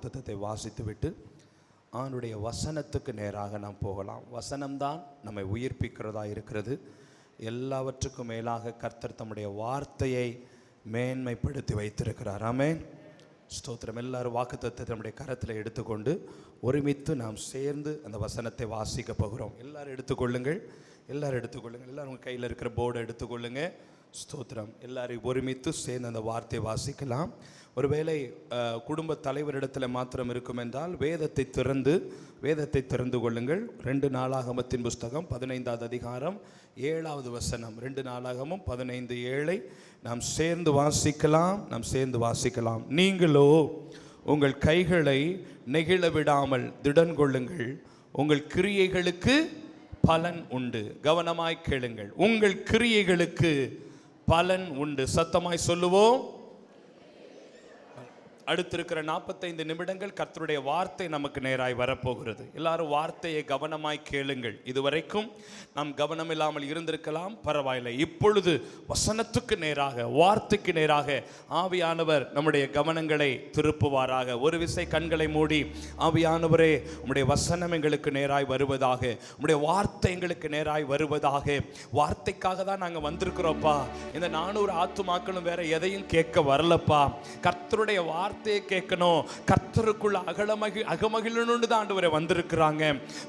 புத்தகத்தை வாசித்துவிட்டு ஆண்டுடைய வசனத்துக்கு நேராக நாம் போகலாம். வசனம்தான் நம்மை உயிர்ப்பிக்கிறதா இருக்கிறது. எல்லாவற்றுக்கும் மேலாக கர்த்தர் தம்முடைய வார்த்தையை மேன்மைப்படுத்தி வைத்திருக்கிறார். ஆமென், ஸ்தோத்திரம். எல்லாரும் வாக்குத்தத்தத்தை நம்முடைய கரத்தில் எடுத்துக்கொண்டு ஒருமித்து நாம் சேர்ந்து அந்த வசனத்தை வாசிக்க போகிறோம். எல்லாரும் எடுத்துக்கொள்ளுங்கள், எல்லாரும் உங்கள் கையில் இருக்கிற போர்டை எடுத்துக்கொள்ளுங்க. ஸ்தோத்திரம். எல்லாரையும் ஒருமித்து சேர்ந்து அந்த வார்த்தையை வாசிக்கலாம். ஒருவேளை குடும்ப தலைவரிடத்தில் மாத்திரம் இருக்கும் என்றால் வேதத்தை திறந்து கொள்ளுங்கள். 2 நாளாகமத்தின் புஸ்தகம் 15வது அதிகாரம் 7வது வசனம். 2 நாளாகமும் 15:7 நாம் சேர்ந்து வாசிக்கலாம். நீங்களோ உங்கள் கைகளை நெகிழ விடாமல் திடன் கொள்ளுங்கள், உங்கள் கிரியைகளுக்கு பலன் உண்டு. கவனமாய் கேளுங்கள், உங்கள் கிரியைகளுக்கு பலன் உண்டு. சத்தமாய் சொல்லுவோம். அடுத்திருக்கிற 45 நிமிடங்கள் கர்த்தருடைய வார்த்தை நமக்கு நேராய் வரப்போகிறது. எல்லாரும் வார்த்தையை கவனமாய் கேளுங்கள். இதுவரைக்கும் நாம் கவனம் இல்லாமல் இருந்திருக்கலாம், பரவாயில்லை. இப்பொழுது வசனத்துக்கு நேராக, வார்த்தைக்கு நேராக ஆவியானவர் நம்முடைய கவனங்களை திருப்புவாராக. ஒரு விசை கண்களை மூடி, ஆவியானவரே உம்முடைய வசனம் எங்களுக்கு நேராய் வருவதாக, உம்முடைய வார்த்தை எங்களுக்கு நேராய் வருவதாக. வார்த்தைக்காக தான் நாங்கள் வந்திருக்கிறோப்பா. இந்த 400 ஆத்துமாக்களும் வேற எதையும் கேட்க வரலப்பா. கர்த்தருடைய வார்த்தையை கேட்கணும், கர்த்தருக்குள்ள அகமகிழணும்னு தான் ஆண்டவரே வந்திருக்கிறாங்க.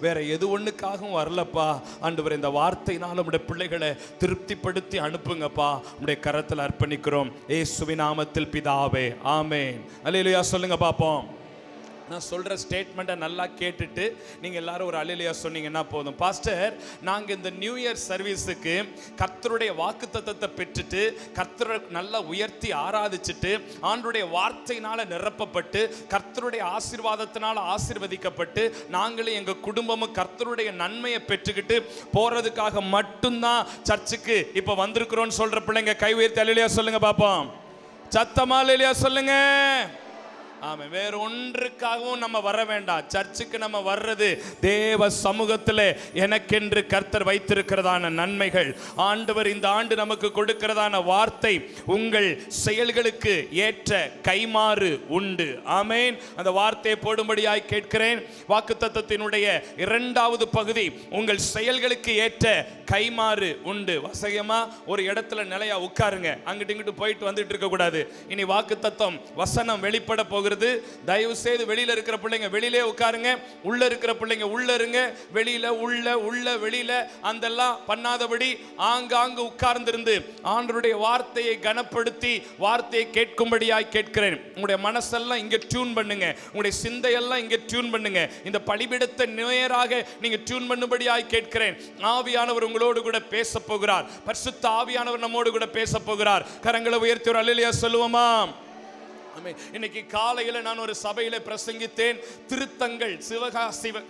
வேற எது ஒண்ணுக்காகவும் வரலப்பா. ஆண்டவரே, இந்த வார்த்தையினால் நம்முடைய பிள்ளைகளை திருப்திப்படுத்தி அனுப்புங்கப்பா. நம்முடைய கரத்தில் அர்ப்பணிக்கிறோம். இயேசுவின் நாமத்தில் பிதாவே, ஆமென். அல்லேலூயா சொல்லுங்க பாப்போம். நான் சொல்கிற ஸ்டேட்மெண்ட்டை நல்லா கேட்டுட்டு நீங்கள் எல்லாரும் ஒரு அல்லேலூயா சொன்னீங்கன்னா போதும். பாஸ்டர், நாங்கள் இந்த நியூ இயர் சர்வீஸுக்கு கர்த்தருடைய வாக்குத்தத்தத்தை பெற்றுட்டு கர்த்தரை நல்லா உயர்த்தி ஆராதிச்சுட்டு ஆண்டவருடைய வார்த்தையினால் நிரப்பப்பட்டு கர்த்தருடைய ஆசீர்வாதத்தினால் ஆசீர்வதிக்கப்பட்டு நாங்களும் எங்கள் குடும்பமும் கர்த்தருடைய நன்மையை பெற்றுக்கிட்டு போகிறதுக்காக மட்டும்தான் சர்ச்சுக்கு இப்போ வந்திருக்கிறோன்னு சொல்கிற பிள்ளைங்க கை உயர்த்தி அல்லேலூயா சொல்லுங்க பார்ப்போம். சத்தமா அல்லேலூயா சொல்லுங்க. ஆமாம், வேற ஒன்றுக்காகவும் நம்ம வர வேண்டாம். சர்ச்சுக்கு நம்ம வர்றது தேவ சமூகத்தில் எனக்கென்று கர்த்தர் வைத்திருக்கிறதான நன்மைகள், ஆண்டவர் இந்த ஆண்டு நமக்கு கொடுக்கிறதான வார்த்தை, உங்கள் செயல்களுக்கு ஏற்ற கைமாறு உண்டு. ஆமென். அந்த வார்த்தையை போடும்படியாய் கேட்கிறேன். வாக்குத்தத்தத்தினுடைய 2வது பகுதி, உங்கள் செயல்களுக்கு ஏற்ற கைமாறு உண்டு. வசகமா ஒரு இடத்துல நிலையா உட்காருங்க. அங்கிட்டு இங்கிட்டு போயிட்டு வந்துட்டு இருக்க கூடாது. இனி வாக்குத்தத்தம் வசனம் வெளிப்பட போகிறது. தயவு செய்து வெளியில இருக்கிற பிள்ளைங்க வெளியிலே உட்காருங்க, உள்ள இருக்கிற பிள்ளைங்க உள்ள இருங்க. வெளியில உள்ள வெளியில அந்தெல்லாம் பண்ணாதபடி ஆங்காங்கு உட்கார்ந்திருந்து ஆண்டவருடைய வார்த்தையை கனப்படுத்தி வார்த்தையை கேட்கும்படியாய் கேட்கிறேன். உங்களுடைய மனசெல்லாம் இங்க டியூன் பண்ணுங்க, உங்களுடைய சிந்தையெல்லாம் இங்க டியூன் பண்ணுங்க. இந்த பலிபீடத்தை நேராக நீங்க டியூன் பண்ணும்படியாய் கேட்கிறேன். ஆவியானவர் உங்களோடு கூட பேச போகிறார். பரிசுத்த ஆவியானவர் நம்மோடு கூட பேச போகிறார். கரங்களை உயர்த்தி ஒரு அல்லேலூயா சொல்லுவோமா? இன்னைக்கு காலையில் நான் ஒரு சபையில பிரசங்கித்தேன். திருத்தங்கள்,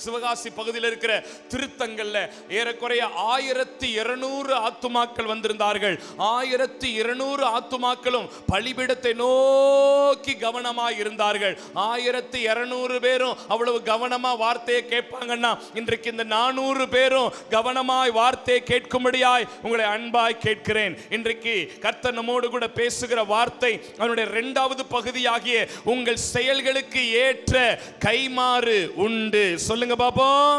சிவகாசி பகுதியில் இருக்கிற திருத்தங்கள்ல ஏறக்குறைய 1200 ஆத்துமாக்கள் வந்திருந்தார்கள். 1200 ஆத்துமாக்களும் பலிபீடத்தை நோக்கி கவனமாய் இருந்தார்கள். 1200 பேரும் அவ்வளவு கவனமா வார்த்தையை கேட்பாங்கன்னா, இன்றைக்கு இந்த 400 பேரும் கவனமாய் வார்த்தையை கேட்கும்படியாய் உங்களை அன்பாய் கேட்கிறேன். இன்றைக்கு கர்த்தர் நம்மோடு கூட பேசுகிற வார்த்தை அவனுடைய 2வது பகுதி ஆகிய உங்கள் செயல்களுக்கு ஏற்ற கைமாறு உண்டு. சொல்லுங்க பாப்போம்.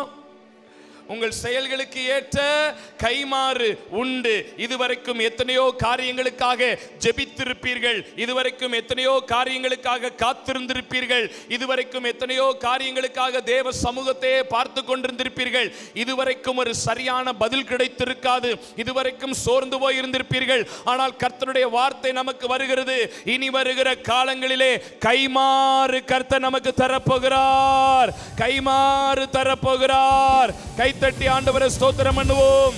உங்கள் செயல்களுக்கு ஏற்ற கைமாறு உண்டு. இதுவரைக்கும் எத்தனையோ காரியங்களுக்காக ஜெபித்திருப்பீர்கள். இதுவரைக்கும் எத்தனையோ காரியங்களுக்காக காத்திருந்திருப்பீர்கள். இதுவரைக்கும் எத்தனையோ காரியங்களுக்காக தேவ சமூகத்தையே பார்த்து கொண்டிருந்திருப்பீர்கள். இதுவரைக்கும் ஒரு சரியான பதில் கிடைத்திருக்காது. இதுவரைக்கும் சோர்ந்து போய் இருந்திருப்பீர்கள். ஆனால் கர்த்தருடைய வார்த்தை நமக்கு வருகிறது. இனி வருகிற காலங்களிலே கைமாறு கர்த்தர் நமக்கு தரப்போகிறார். கைமாறு தரப்போகிறார். தட்டி ஆண்டவரை ஸ்தோத்திரம் பண்ணுவோம்.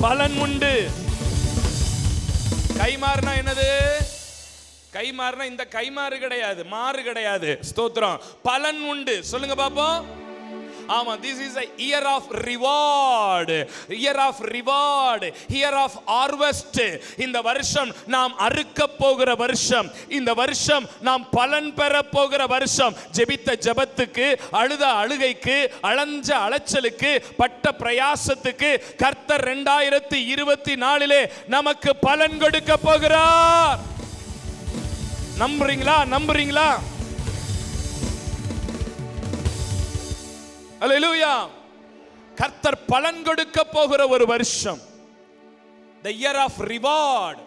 பலன் உண்டு. கைமாறுனா என்னது? கைமாறுனா இந்த கைமாறு கிடையாது, மாறு கிடையாது. ஸ்தோத்திரம். பலன் உண்டு. சொல்லுங்க பாப்போம். ஆமா, this is a year of reward, year of harvest. இந்த வருஷம் நாம் அறுக்க போகிற வருஷம். இந்த வருஷம் நாம் பலன் பெற போகிற வருஷம். ஜெபித்த ஜெபத்துக்கு, அழுத அழுகைக்கு, அலைஞ்ச அலைச்சலுக்கு, பட்ட பிரயாசத்துக்கு கர்த்தர் 2024 நமக்கு பலன் கொடுக்க போகிறார். நம்புறீங்களா? அல்லேலூயா. கர்த்தர் பலன் கொடுக்க போகிற ஒரு வருஷம். the year of reward.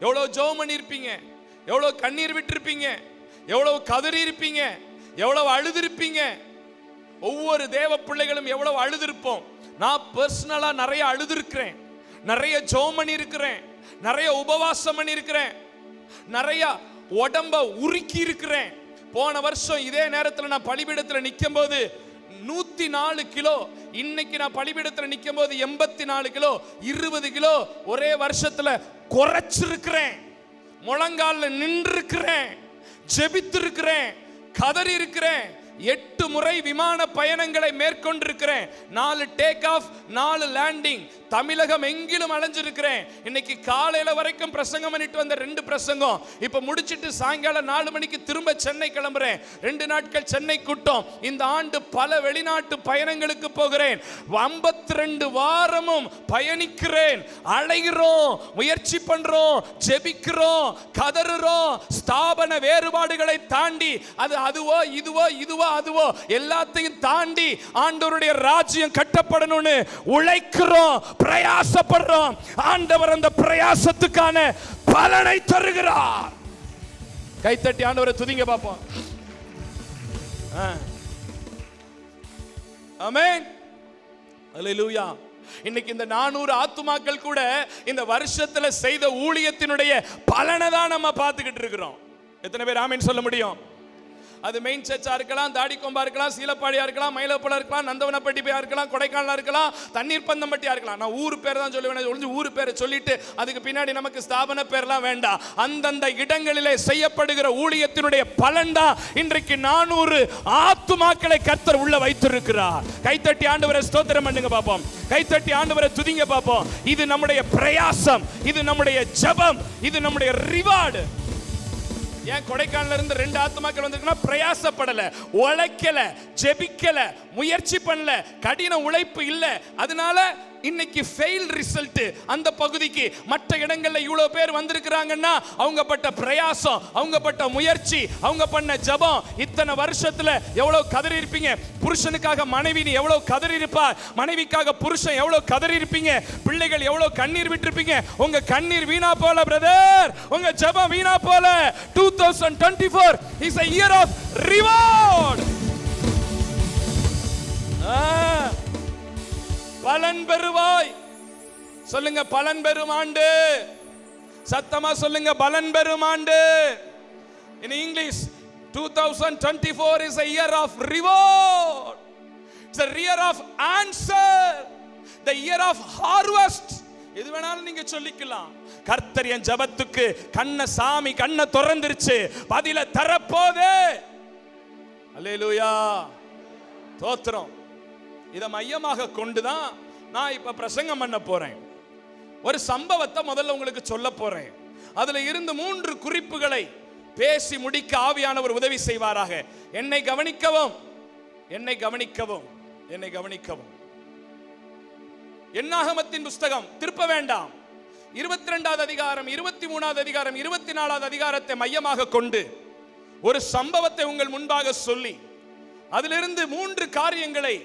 எவ்வளவு ஜெபம் பண்ணிருப்பீங்க, எவ்வளவு கண்ணீர் விட்டிருப்பீங்க, எவ்வளவு கதறி இருப்பீங்க, எவ்வளவு அழுதிருப்பீங்க. ஒவ்வொரு தேவ பிள்ளைகளும் எவ்வளவு அழுதிருப்போம். நான் பர்சனலா நிறைய அழுதிருக்கிறேன், நிறைய ஜெபம் பண்ணி இருக்கிறேன், நிறைய உபவாசம் பண்ணி இருக்கிறேன், நிறைய உடம்ப உருக்கி இருக்கிறேன். போன வருஷம் இதே நேரத்தில் நான் பலிபீடத்தில் நிற்கும் போது 104 கிலோ, இன்னைக்கு நான் பலிபீடத்தில் நிற்கும் போது 84 கிலோ, 20 கிலோ ஒரே வருஷத்துல குறைச்சிருக்கிறேன். முழங்கால நின்று இருக்கிறேன், ஜெபித்து இருக்கிறேன், கதறி இருக்கிறேன். 8 முறை விமான பயணங்களை மேற்கொண்டிருக்கிறேன். 4 டேக் ஆஃப், 4 லேண்டிங். தமிழகம் எங்கிலும் அலைஞ்சிருக்கிறேன். இன்னைக்கு காலையில வரைக்கும் பிரசங்கம் பண்ணிட்டு வந்த 2 பிரசங்கம். இப்ப முடிச்சிட்டு சாயங்காலம் 4 மணிக்கு திரும்ப சென்னை கிளம்புறேன். 2 நாட்கள் சென்னை கூட்டம். இந்த ஆண்டு பல வெளிநாட்டு பயணங்களுக்கு போகிறேன். 52 வாரமும் பயணிக்கிறேன், அலைகிறோம், முயற்சி பண்றோம், ஜெபிக்கிறோம், கதறுறோம். ஸ்தாபன வேறுபாடுகளை தாண்டி, அது அதுவோ இதுவோ இதுவோ அதுவோ எல்லாத்தையும் தாண்டி ஆண்டவருடைய ராஜ்யம் கட்டப்படணும்னு உழைக்கிறோம், பிரயாசப்படுறோம். ஆண்டவர் அந்த பிரயாசத்துக்கான பலனை தருகிறார். கைத்தட்டி ஆண்டவரை துதிங்க பாப்போம். ஆமென், அல்லேலூயா. இன்னைக்கு இந்த 400 ஆத்துமாக்கள் கூட இந்த வருஷத்துல செய்த ஊழியத்தினுடைய பலனை தான் நம்ம பார்த்துக்கிட்டு இருக்கிறோம். எத்தனை பேர் ஆமென் சொல்ல முடியும்? அது மெயின் சர்ச்சா இருக்கலாம், தாடிக்கொம்பா இருக்கலாம், சீலப்பாடியா இருக்கலாம், மயிலப்பழம் இருக்கலாம், நந்தவனப்பட்டியா இருக்கலாம், கொடைக்கானலா இருக்கலாம், தண்ணீர் பந்தம்பட்டியா இருக்கலாம். நான் ஊர் பேர் தான் சொல்லுவேன். ஊர் பேரை சொல்லிட்டு அதுக்கு பின்னாடி நமக்கு ஸ்தாபன பேர்லாம் வேண்டாம். அந்தந்த இடங்களிலே செய்யப்படுகிற ஊழியத்தினுடைய பலன் தான் இன்றைக்கு 400 ஆத்துமாக்களை கர்த்தர் உள்ள வைத்திருக்கிறார். கைத்தட்டி ஆண்டவரை ஸ்தோத்திரம் பண்ணுங்க பாப்போம். கைத்தட்டி ஆண்டவரை துதிங்க பாப்போம். இது நம்முடைய பிரயாசம், இது நம்முடைய ஜெபம், இது நம்முடைய ரிவார்டு. ஏன் கொடைக்கானல இருந்து 2 ஆத்துமாக்கள் வந்திருக்குன்னா பிரயாசப்படல, உழைக்கல, ஜெபிக்கல, முயற்சி பண்ணல, கடின உழைப்பு இல்ல. அதனால இன்னைக்கு ஃபெயில் ரிசல்ட் அந்த பகுதிக்கு. மற்ற இடங்கள்ல இவ்வளவு பேர் வந்திருக்கிறாங்கன்னா அவங்க பட்ட பிரயாசம், அவங்க பட்ட முயற்சி, அவங்க பண்ண ஜெபம். இத்தனை வருஷத்துல எவ்வளவு கதறி இருப்பீங்க. புருஷனுக்காக மனைவி எவ்வளவு கதறி இருப்பார், மனைவிக்காக புருஷன் எவ்வளவு கதறி இருப்பீங்க, பிள்ளைகள் எவ்வளவு கண்ணீர் விட்டிருப்பீங்க. உங்க கண்ணீர் வீணா போல பிரதர், உங்க ஜெபம் வீணா போல. 2024 is a year of reward. பலன் பெறுவாய். சொல்லுங்க பலன் பெறும் ஆண்டு. சத்தமா சொல்லுங்க பலன் பெறும் ஆண்டு. In English, 2024 is a year of reward. It's a year of answer, the year of harvest. எது வேணாலும் நீங்க சொல்லிக்கலாம். கர்த்தர் என் ஜெபத்துக்கு சாமி கண்ணை திறந்துருச்சு, பதில தரப்போதே. அல்லேலூயா, ஸ்தோத்திரம். இதை மையமாக கொண்டுதான் நான் இப்ப பிரசங்கம் பண்ண போறேன். ஒரு சம்பவத்தை முதல்ல உங்களுக்கு சொல்ல போறேன். அதுல இருந்து 3 குறிப்புகளை பேசி முடிக்க ஆவியானவர் உதவி செய்வாராக. என்னை கவனிக்கவும், என்னை கவனிக்கவும், என்னை கவனிக்கவும். என்னாகமத்தின் புஸ்தகம் திருப்ப வேண்டாம். 22வது அதிகாரம், 23வது அதிகாரம், 24வது அதிகாரத்தை மையமாக கொண்டு ஒரு சம்பவத்தை உங்கள் முன்பாக சொல்லி அதிலிருந்து 3 காரியங்களை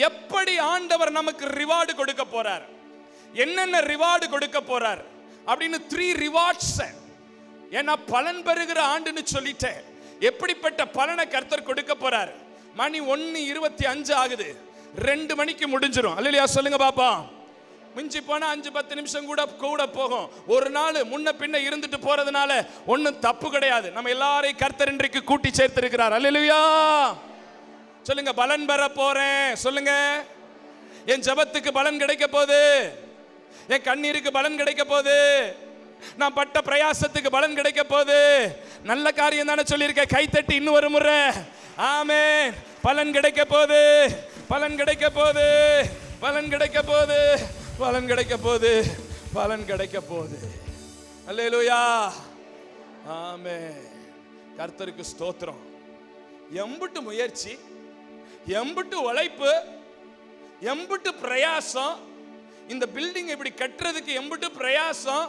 எப்படி ஆண்டவர் நமக்கு ரிவார்டு கொடுக்க போறார், என்னென்ன ரிவார்டு கொடுக்க போறார் அப்படின்னு 3 ரிவார்ட்ஸ். ஏன்னா பலன் பெறுகிற ஆண்டுன்னு சொல்லிட்டேன். எப்படிப்பட்ட பலனை கர்த்தர் கொடுக்க போறார். மணி 1:25 ஆகுது, 2 மணிக்கு முடிஞ்சிடும். அல்லேலூயா சொல்லுங்க பாப்பா. மிஞ்சி போனா 5-10 நிமிஷம் கூட போகும். ஒரு நாள் முன்ன பின்ன இருந்துட்டு போறதுனால ஒன்னும் தப்பு கிடையாது. நம்ம எல்லாரையும் கர்த்தர் இன்றைக்கு கூட்டி சேர்த்திருக்கிறார். அல்லேலூயா சொல்லுங்க. பலன் பெற போறேன் சொல்லுங்க. என் ஜெபத்துக்கு பலன் கிடைக்க போகுது, என் கண்ணீருக்கு பலன் கிடைக்க போகுது, நான் பட்ட பிரயாசத்துக்கு பலன் கிடைக்க போகுது. நல்ல காரியம் தானே சொல்லியிருக்கேன். கைத்தட்டி இன்னும் ஒரு முறை ஆமென். பலன் கிடைக்க போகுது, பலன் கிடைக்க போகுது, பலன் கிடைக்க போகுது, பலன் கிடைக்க போகுது, பலன் கிடைக்க போகுது. அல்லேலூயா ஆமென். கர்த்தருக்கு ஸ்தோத்திரம். எம்புட்டு முயற்சி, எம்புட்டு உழைப்பு, எம்புட்டு பிரயாசம். இந்த பில்டிங் இப்படி கட்டுறதுக்கு எம்புட்டு பிரயாசம்.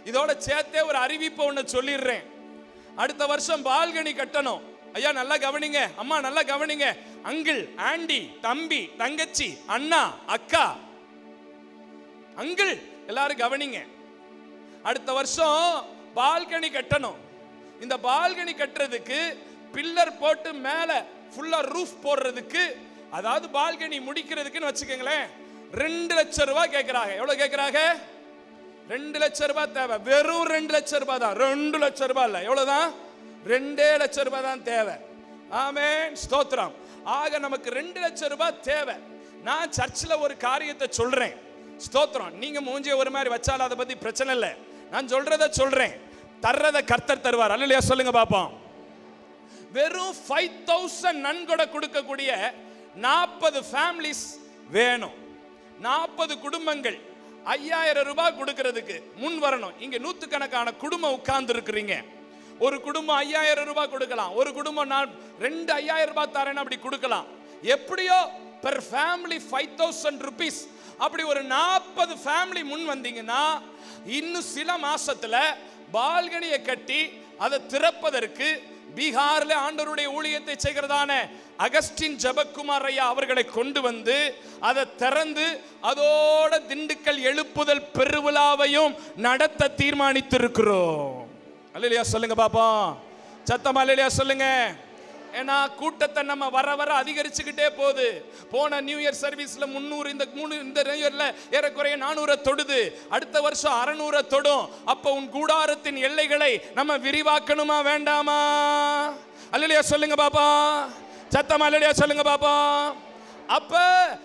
இதோட சேர்த்தே ஒரு அறிவிப்பை ஒன்று சொல்லிடுறேன். அடுத்த வருஷம் பால்கனி கட்டணும். ஐயா நல்லா கவனிங்க, அம்மா நல்லா கவனிங்க, அங்கிள், ஆண்டி, தம்பி, தங்கச்சி, அண்ணா, அக்கா, அங்கிள் எல்லாரும் கவனிங்க. அடுத்த வருஷம் பால்கனி கட்டணும். இந்த பால்கனி கட்டுறதுக்கு பில்லர் போட்டு மேல ஃபுல்லா ரூஃப் போடுறதுக்கு, அதாவது பால்கனி முடிக்கிறதுக்குன்னு வச்சுக்கோங்களேன், 2 லட்சம் ரூபாய் கேட்கிறாங்க. எவ்வளவு கேட்கிறாங்க? 2 லட்சம் ரூபாய் தேவை. வெறும் 2 லட்சம் ரூபாய் தான். 2 லட்சம் ரூபாய் இல்ல, எவ்வளவுதான்? 2 லட்சம் ரூபாய் தான் தேவை. ஆமென், ஸ்தோத்திரம். ஆக நமக்கு 2 லட்சம் ரூபாய் தேவை. நான் சர்ச்சில் ஒரு காரியத்தை சொல்றேன், ஸ்தோத்திரம். நீங்க மூஞ்சிய ஒரு மாதிரி வச்சாலும் அதை பத்தி பிரச்சனை இல்லை. நான் சொல்றத சொல்றேன், தர்றத கர்த்தர் தருவார். அல்லேலூயா சொல்லுங்க பாப்போம். வெறும் 5000 நன்கொடை கொடுக்கக்கூடிய 40 ஃபேமிலிஸ் வேணும். 40 குடும்பங்கள் 5000 ரூபாய் கொடுக்கிறதுக்கு முன் வரணும். இங்க நூத்துக்கணக்கான குடும்பம் உட்கார்ந்து இருக்கிறீங்க. ஒரு குடும்பம் 5000 ரூபாய் கொடுக்கலாம், ஒரு குடும்பம் நான் 5000 ரூபாய் தரேன் அப்படி கொடுக்கலாம். எப்படியோ பெர் ஃபேமிலி 5000 rupees. அப்படி ஒரு 40 ஃபேமிலி முன் வந்தீங்கன்னா இன்னும் சில மாசத்துல பால்கனியை கட்டி அதை திறப்பதற்கு பீகார்ல ஆண்டவருடைய ஊழியத்தை செய்கிறதான அகஸ்டின் ஜெபக்குமார் ஐயா அவர்களை கொண்டு வந்து அதை திறந்து அதோட திண்டுக்கல் எழுப்புதல் பெருவிழாவையும் நடத்த தீர்மானித்திருக்கிறோம். அல்லேலூயா சொல்லுங்க பாப்போம், சத்தமா அல்லேலூயா சொல்லுங்க. ஏன்னா கூட்டத்தை நம்ம வர வர அதிகரிச்சுக்கிட்டே போகுது. போன நியூ இயர் சர்வீஸ்ல 300, இந்த நியூ இயர்ல ஏறக்குறைய 400 தொடுது. அடுத்த வருஷம் 600 தொடும். அப்ப உன் கூடாரத்தின் எல்லைகளை நம்ம விரிவாக்கணுமா வேண்டாமா? அல்லேலூயா சொல்லுங்க பாப்பா, சத்தமா அல்லேலூயா சொல்லுங்க பாப்பா. அப்ப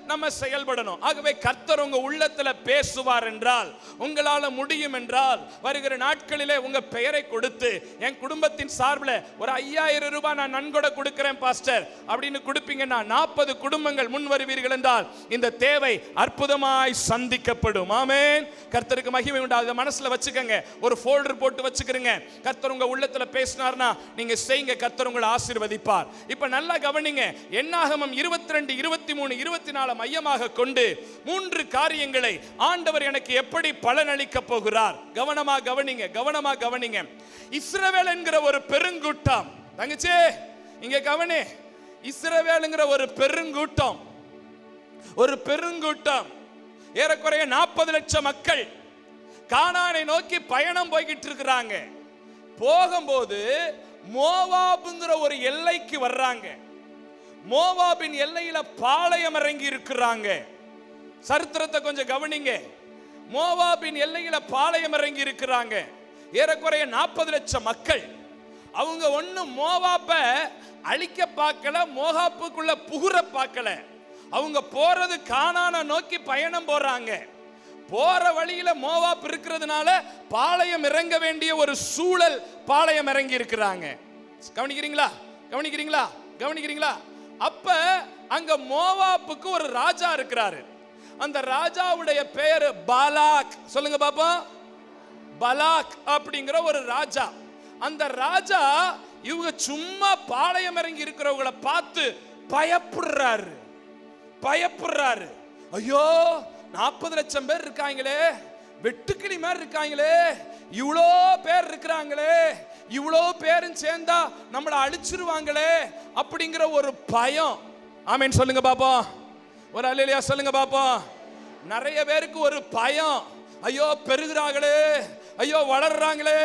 நம்ம செயல்படணும். ஆகவே கர்த்தர் உங்க உள்ளத்துல பேசுவார் என்றால், உங்களால முடியும் என்றால், வருகிற நாட்களிலே உங்க பெயரை கொடுத்து என் குடும்பத்தின் சார்பில் ஒரு 5000 ரூபாய் நான் நன்கொடை கொடுக்கிறேன் பாஸ்டர் அப்படின்னு கொடுப்பீங்கன்னா 40 குடும்பங்கள் முன் வருவீர்கள் என்றால் இந்த தேவை அற்புதமாய் சந்திக்கப்படும். ஆமென். கர்த்தருக்கு மகிமை உண்டாகுது. மனசுல வச்சுக்கங்க, ஒரு ஃபோல்டர் போட்டு வச்சுக்கிறீங்க. கர்த்தர் உங்க உள்ளத்துல பேசினார்னா நீங்க செய்யுங்க, கர்த்தர் உங்களை ஆசீர்வதிப்பார். இப்ப நல்லா கவனிங்க. என்னாகமம் 22, 23, 24 மையமாக கொண்டு 3 காரியங்களை ஆண்டவர் எனக்கு எப்படி பலனளிக்க போகிறார். கவனமா கவனிங்க, கவனமா கவனிங்க. இஸ்ரவேல் என்கிற ஒரு பெருங்கூட்டம், தங்கச்சி இங்க கவனி, இஸ்ரவேல் என்கிற ஒரு பெருங்கூட்டம், ஒரு பெருங்கூட்டம் ஏறக்குறைய 40 லட்சம் மக்கள் கானானை நோக்கி பயணம் போய்கிட்டு இருக்கிறாங்க. போகும்போது மோவாபுங்கிற ஒரு எல்லைக்கு வர்றாங்க. மோவாபின் எல்லையில பாளையம் இறங்கி இருக்கிறாங்க. சரித்திரத்தை கொஞ்சம் கவனிங்க. மோவாபின் எல்லையில பாளையம் இறங்கி இருக்கிறாங்க. ஏறக்குறைய 40 லட்சம் மக்கள். அவங்க ஒன்னும் மோவாப்ப அழிக்க பார்க்கல, மோவாப்புக்குள்ள புகுற பார்க்கல. அவங்க போறது கானானை நோக்கி பயணம் போறாங்க. போற வழியில மோவாப் இருக்கிறதுனால பாளையம் இறங்க வேண்டிய ஒரு சூழல் பாளையம் இறங்கி இருக்கிறாங்க. கவனிக்கிறீங்களா? கவனிக்கிறீங்களா? கவனிக்கிறீங்களா? அப்ப அங்க மோவாப்புக்கு ஒரு ராஜா இருக்கிறாரு. அந்த ராஜாவுடைய பெயர் பாலாக். சொல்லுங்க பாப்பா. பாலாக் அப்படிங்கிற ஒரு ராஜா. அந்த ராஜா இவங்க சும்மா பாளையம் இறங்கி இருக்கிறவங்களை பார்த்து பயப்படுறாரு. பயப்படுறாரு. ஐயோ 40 லட்சம் பேர் இருக்காங்களே, வெட்டுக்கிளி மாதிரி இருக்காங்களே, இவ்வளோ பேர் இருக்கிறாங்களே, இவ்வளோ பேரும் சேர்ந்தா நம்மளை அழிச்சிருவாங்களே அப்படிங்கிற ஒரு பயம். ஆமென் சொல்லுங்க பாப்பா. ஒரு அல்லேலூயா சொல்லுங்க பாப்பா. நிறைய பேருக்கு ஒரு பயம். ஐயோ பெருகுறாங்களே, ஐயோ வளர்றாங்களே,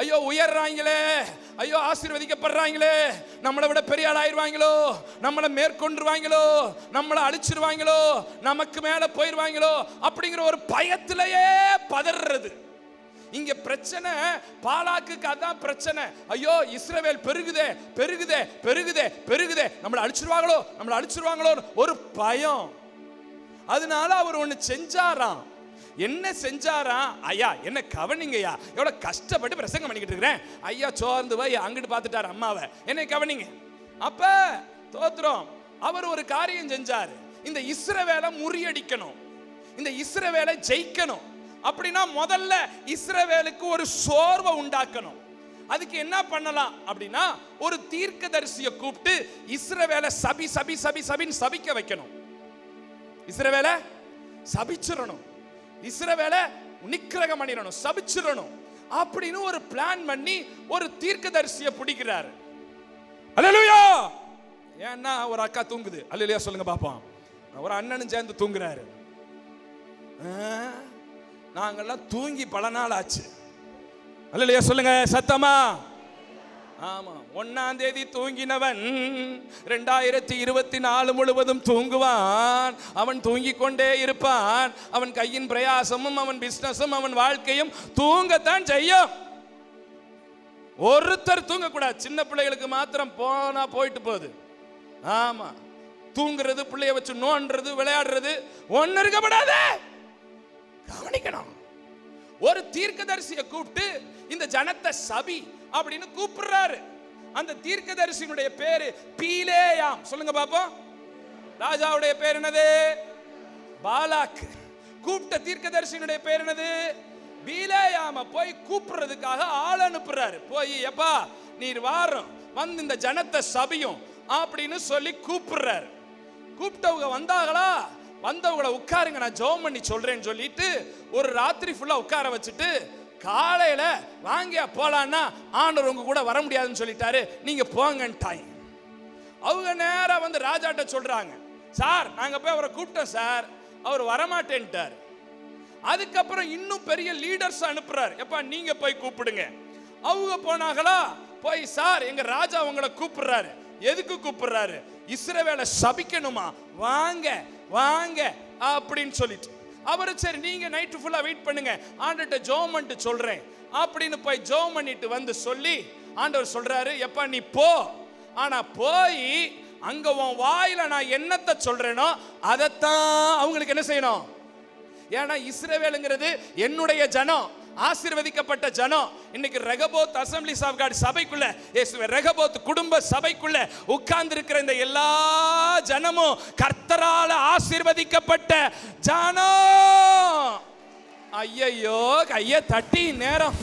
ஐயோ உயர்றாங்களே, ஐயோ ஆசீர்வதிக்கப்படுறாங்களே, நம்மளை விட பெரிய ஆள் ஆயிடுவாங்களோ, நம்மளை மேற்கொண்டுருவாங்களோ, நம்மளை அழிச்சிருவாங்களோ, நமக்கு மேல போயிடுவாங்களோ அப்படிங்கிற ஒரு பயத்திலேயே பதறது. இங்க பிரச்சனை பாலாக்கு, அதான் பிரச்சனை. ஐயோ இஸ்ரவேல் பெருகுதே பெருகுதே பெருகுதே பெருகுதே, நம்மளை அழிச்சிருவாங்களோ நம்மளை அழிச்சிருவாங்களோ ஒரு பயம். அதனால அவர் ஒண்ணு செஞ்சாராம். என்ன செஞ்சாராம்? ஐயா என்ன கவனிங்கய்யா, எவ்வளவு கஷ்டப்பட்டு பிரசங்கம் பண்ணிக்கிட்டு இருக்கிறேன். ஐயா சோர்ந்து போய் அங்கிட்டு பார்த்துட்டாரு அம்மாவை, என்ன கவனிங்க. அப்ப தோத்திரம் அவர் ஒரு காரியம் செஞ்சாரு. இந்த இஸ்ரவேலை முறியடிக்கணும், இந்த இஸ்ரவேலை ஜெயிக்கணும். அப்படின்னா முதல்ல இஸ்ரவேலுக்கு ஒரு சோர்வை உண்டாக்கணும். அதுக்கு என்ன பண்ணலாம் அப்படின்னா, ஒரு தீர்க்கதரிசியை கூப்பிட்டு இஸ்ரவேலை சபி சபி சபி சபின்னு சபிக்க வைக்கணும். இஸ்ரவேலை சபிச்சிடணும், இஸ்ரவேலை நிக்கிரகம் பண்ணிடணும், சபிச்சிடணும் அப்படின்னு ஒரு பிளான் பண்ணி ஒரு தீர்க்கதரிசியை பிடிக்கிறாரு. அல்லேலூயா. ஏன்னா ஒரு அக்கா தூங்குது, அல்லேலூயா சொல்லுங்க பாப்போம். ஒரு அண்ணனும் சேர்ந்து தூங்குறாரு. நாங்கெல்லாம் தூங்கி பல நாள் ஆச்சு. அல்லேலூயா சொல்லுங்க சத்தமா. ஆமா, 1ஆம் தேதி தூங்கினவன் 2024 முழுவதும் தூங்குவான். அவன் தூங்கிக் கொண்டே இருப்பான். அவன் கையின் பிரயாசமும் அவன் பிசினஸும் அவன் வாழ்க்கையும் தூங்கத்தான் செய்யும். ஒருத்தர் தூங்கக்கூடாது. சின்ன பிள்ளைகளுக்கு மாத்திரம் போனா போயிட்டு போகுது. ஆமா, தூங்குறது, பிள்ளைய வச்சு நோன்றது, விளையாடுறது ஒன்னு இருக்கப்படாது. கவனிக்கணும். ஒரு தீர்க்கதரிசியை கூப்பிட்டு இந்த ஜனத்தை சபி அப்படின்னு கூப்பிடுறாரு. அந்த தீர்க்கதரிசியினுடைய பேரு பீலேயாம். சொல்லுங்க பாப்போம். ராஜாவுடைய பேர் என்னது? பாலாக். கூப்பிட்ட தீர்க்கதரிசியினுடைய பேர் என்னது? பீலேயாம போய் கூப்பிடுறதுக்காக ஆள் அனுப்புறாரு. போய் எப்பா நீர் வாரம் வந்து இந்த ஜனத்தை சபியும் அப்படின்னு சொல்லி கூப்பிடுறாரு. கூப்பிட்டவங்க வந்தாங்களா? வந்தவங்களை உட்காருங்க, நான் ஜெபம் பண்ணி சொல்றேன்னு சொல்லிட்டு ஒரு ராத்திரி ஃபுல்லா உட்கார வச்சுட்டு காலையில வாங்கியா போலான்னா ஆண்டவர் உங்க கூட வர முடியாதுன்னு சொல்லிட்டாரு, நீங்க போங்கன்ட்டாய். அவங்க நேரா வந்து ராஜாட்ட சொல்றாங்க, சார் நாங்க போய் அவரை கூப்பிட்டோம் சார், அவர் வரமாட்டேன்ட்டார். அதுக்கப்புறம் இன்னும் பெரிய லீடர்ஸ் அனுப்புறாரு, எப்பா நீங்க போய் கூப்பிடுங்க. அவங்க போனாங்களா? போய் சார் எங்க ராஜா உங்களை கூப்பிடுறாரு. எதுக்கு கூப்பிடுறாரு? இஸ்ரவேலை சபிக்கணுமா, வாங்க வாங்க அப்படின்னு சொல்லிட்டு அவரு சரி நீங்க நைட் ஃபுல்லா வெயிட் பண்ணுங்க, ஆண்டவர்ட்ட ஜெபம் பண்ணிட்டு சொல்றேன் அப்படின்னு போய் ஜெபம் பண்ணிட்டு வந்து சொல்லி ஆண்டவர் சொல்றாரு, எப்பா நீ போ, ஆனா போய் அங்க உன் வாயில நான் என்னத்தை சொல்றேனோ அதைத்தான் அவங்களுக்கு என்ன செய்யணும். ஏன்னா இஸ்ரவேலுங்கிறது என்னுடைய ஜனம், ஆசீர்வதிக்கப்பட்ட ஜனம். இன்னைக்கு ரெகபோத் அசெம்பிளிஸ் ஆஃப் காட் சபைக்குள்ள, ரெகபோத் குடும்ப சபைக்குள்ள உட்கார்ந்து இருக்கிற இந்த எல்லா ஜனமும் கர்த்தரால ஆசீர்வதிக்கப்பட்ட ஜனம். ஐயோ கைய தட்டி நேரம்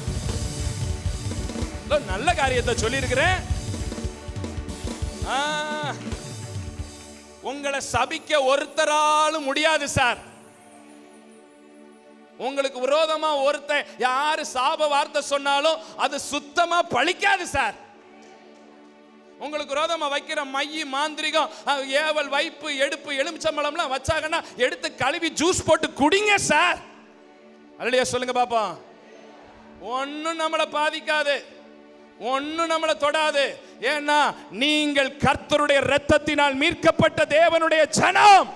நல்ல காரியத்தை சொல்லி இருக்கிறேன். உங்களை சபிக்க ஒருத்தராலும் முடியாது சார். உங்களுக்கு விரோதமா ஒருத்தன் யாரு சாப வார்த்தை சொன்னாலும் அது சுத்தமா பழிக்காது சார். உங்களுக்கு விரோதமா வைக்கிற மைய மாந்திரிகம், ஏவல், வைப்பு, எடுப்பு, எலுமிச்சம்பழம்லாம் வச்சாங்கன்னா எடுத்து கழுவி ஜூஸ் போட்டு குடிங்க சார். அல்லேலூயா சொல்லுங்க பாப்பா. ஒன்னும் நம்மளை பாதிக்காது, ஒன்னும் நம்மளை தொடாது. ஏன்னா நீங்கள் கர்த்தருடைய இரத்தத்தினால் மீட்கப்பட்ட தேவனுடைய ஜனம்.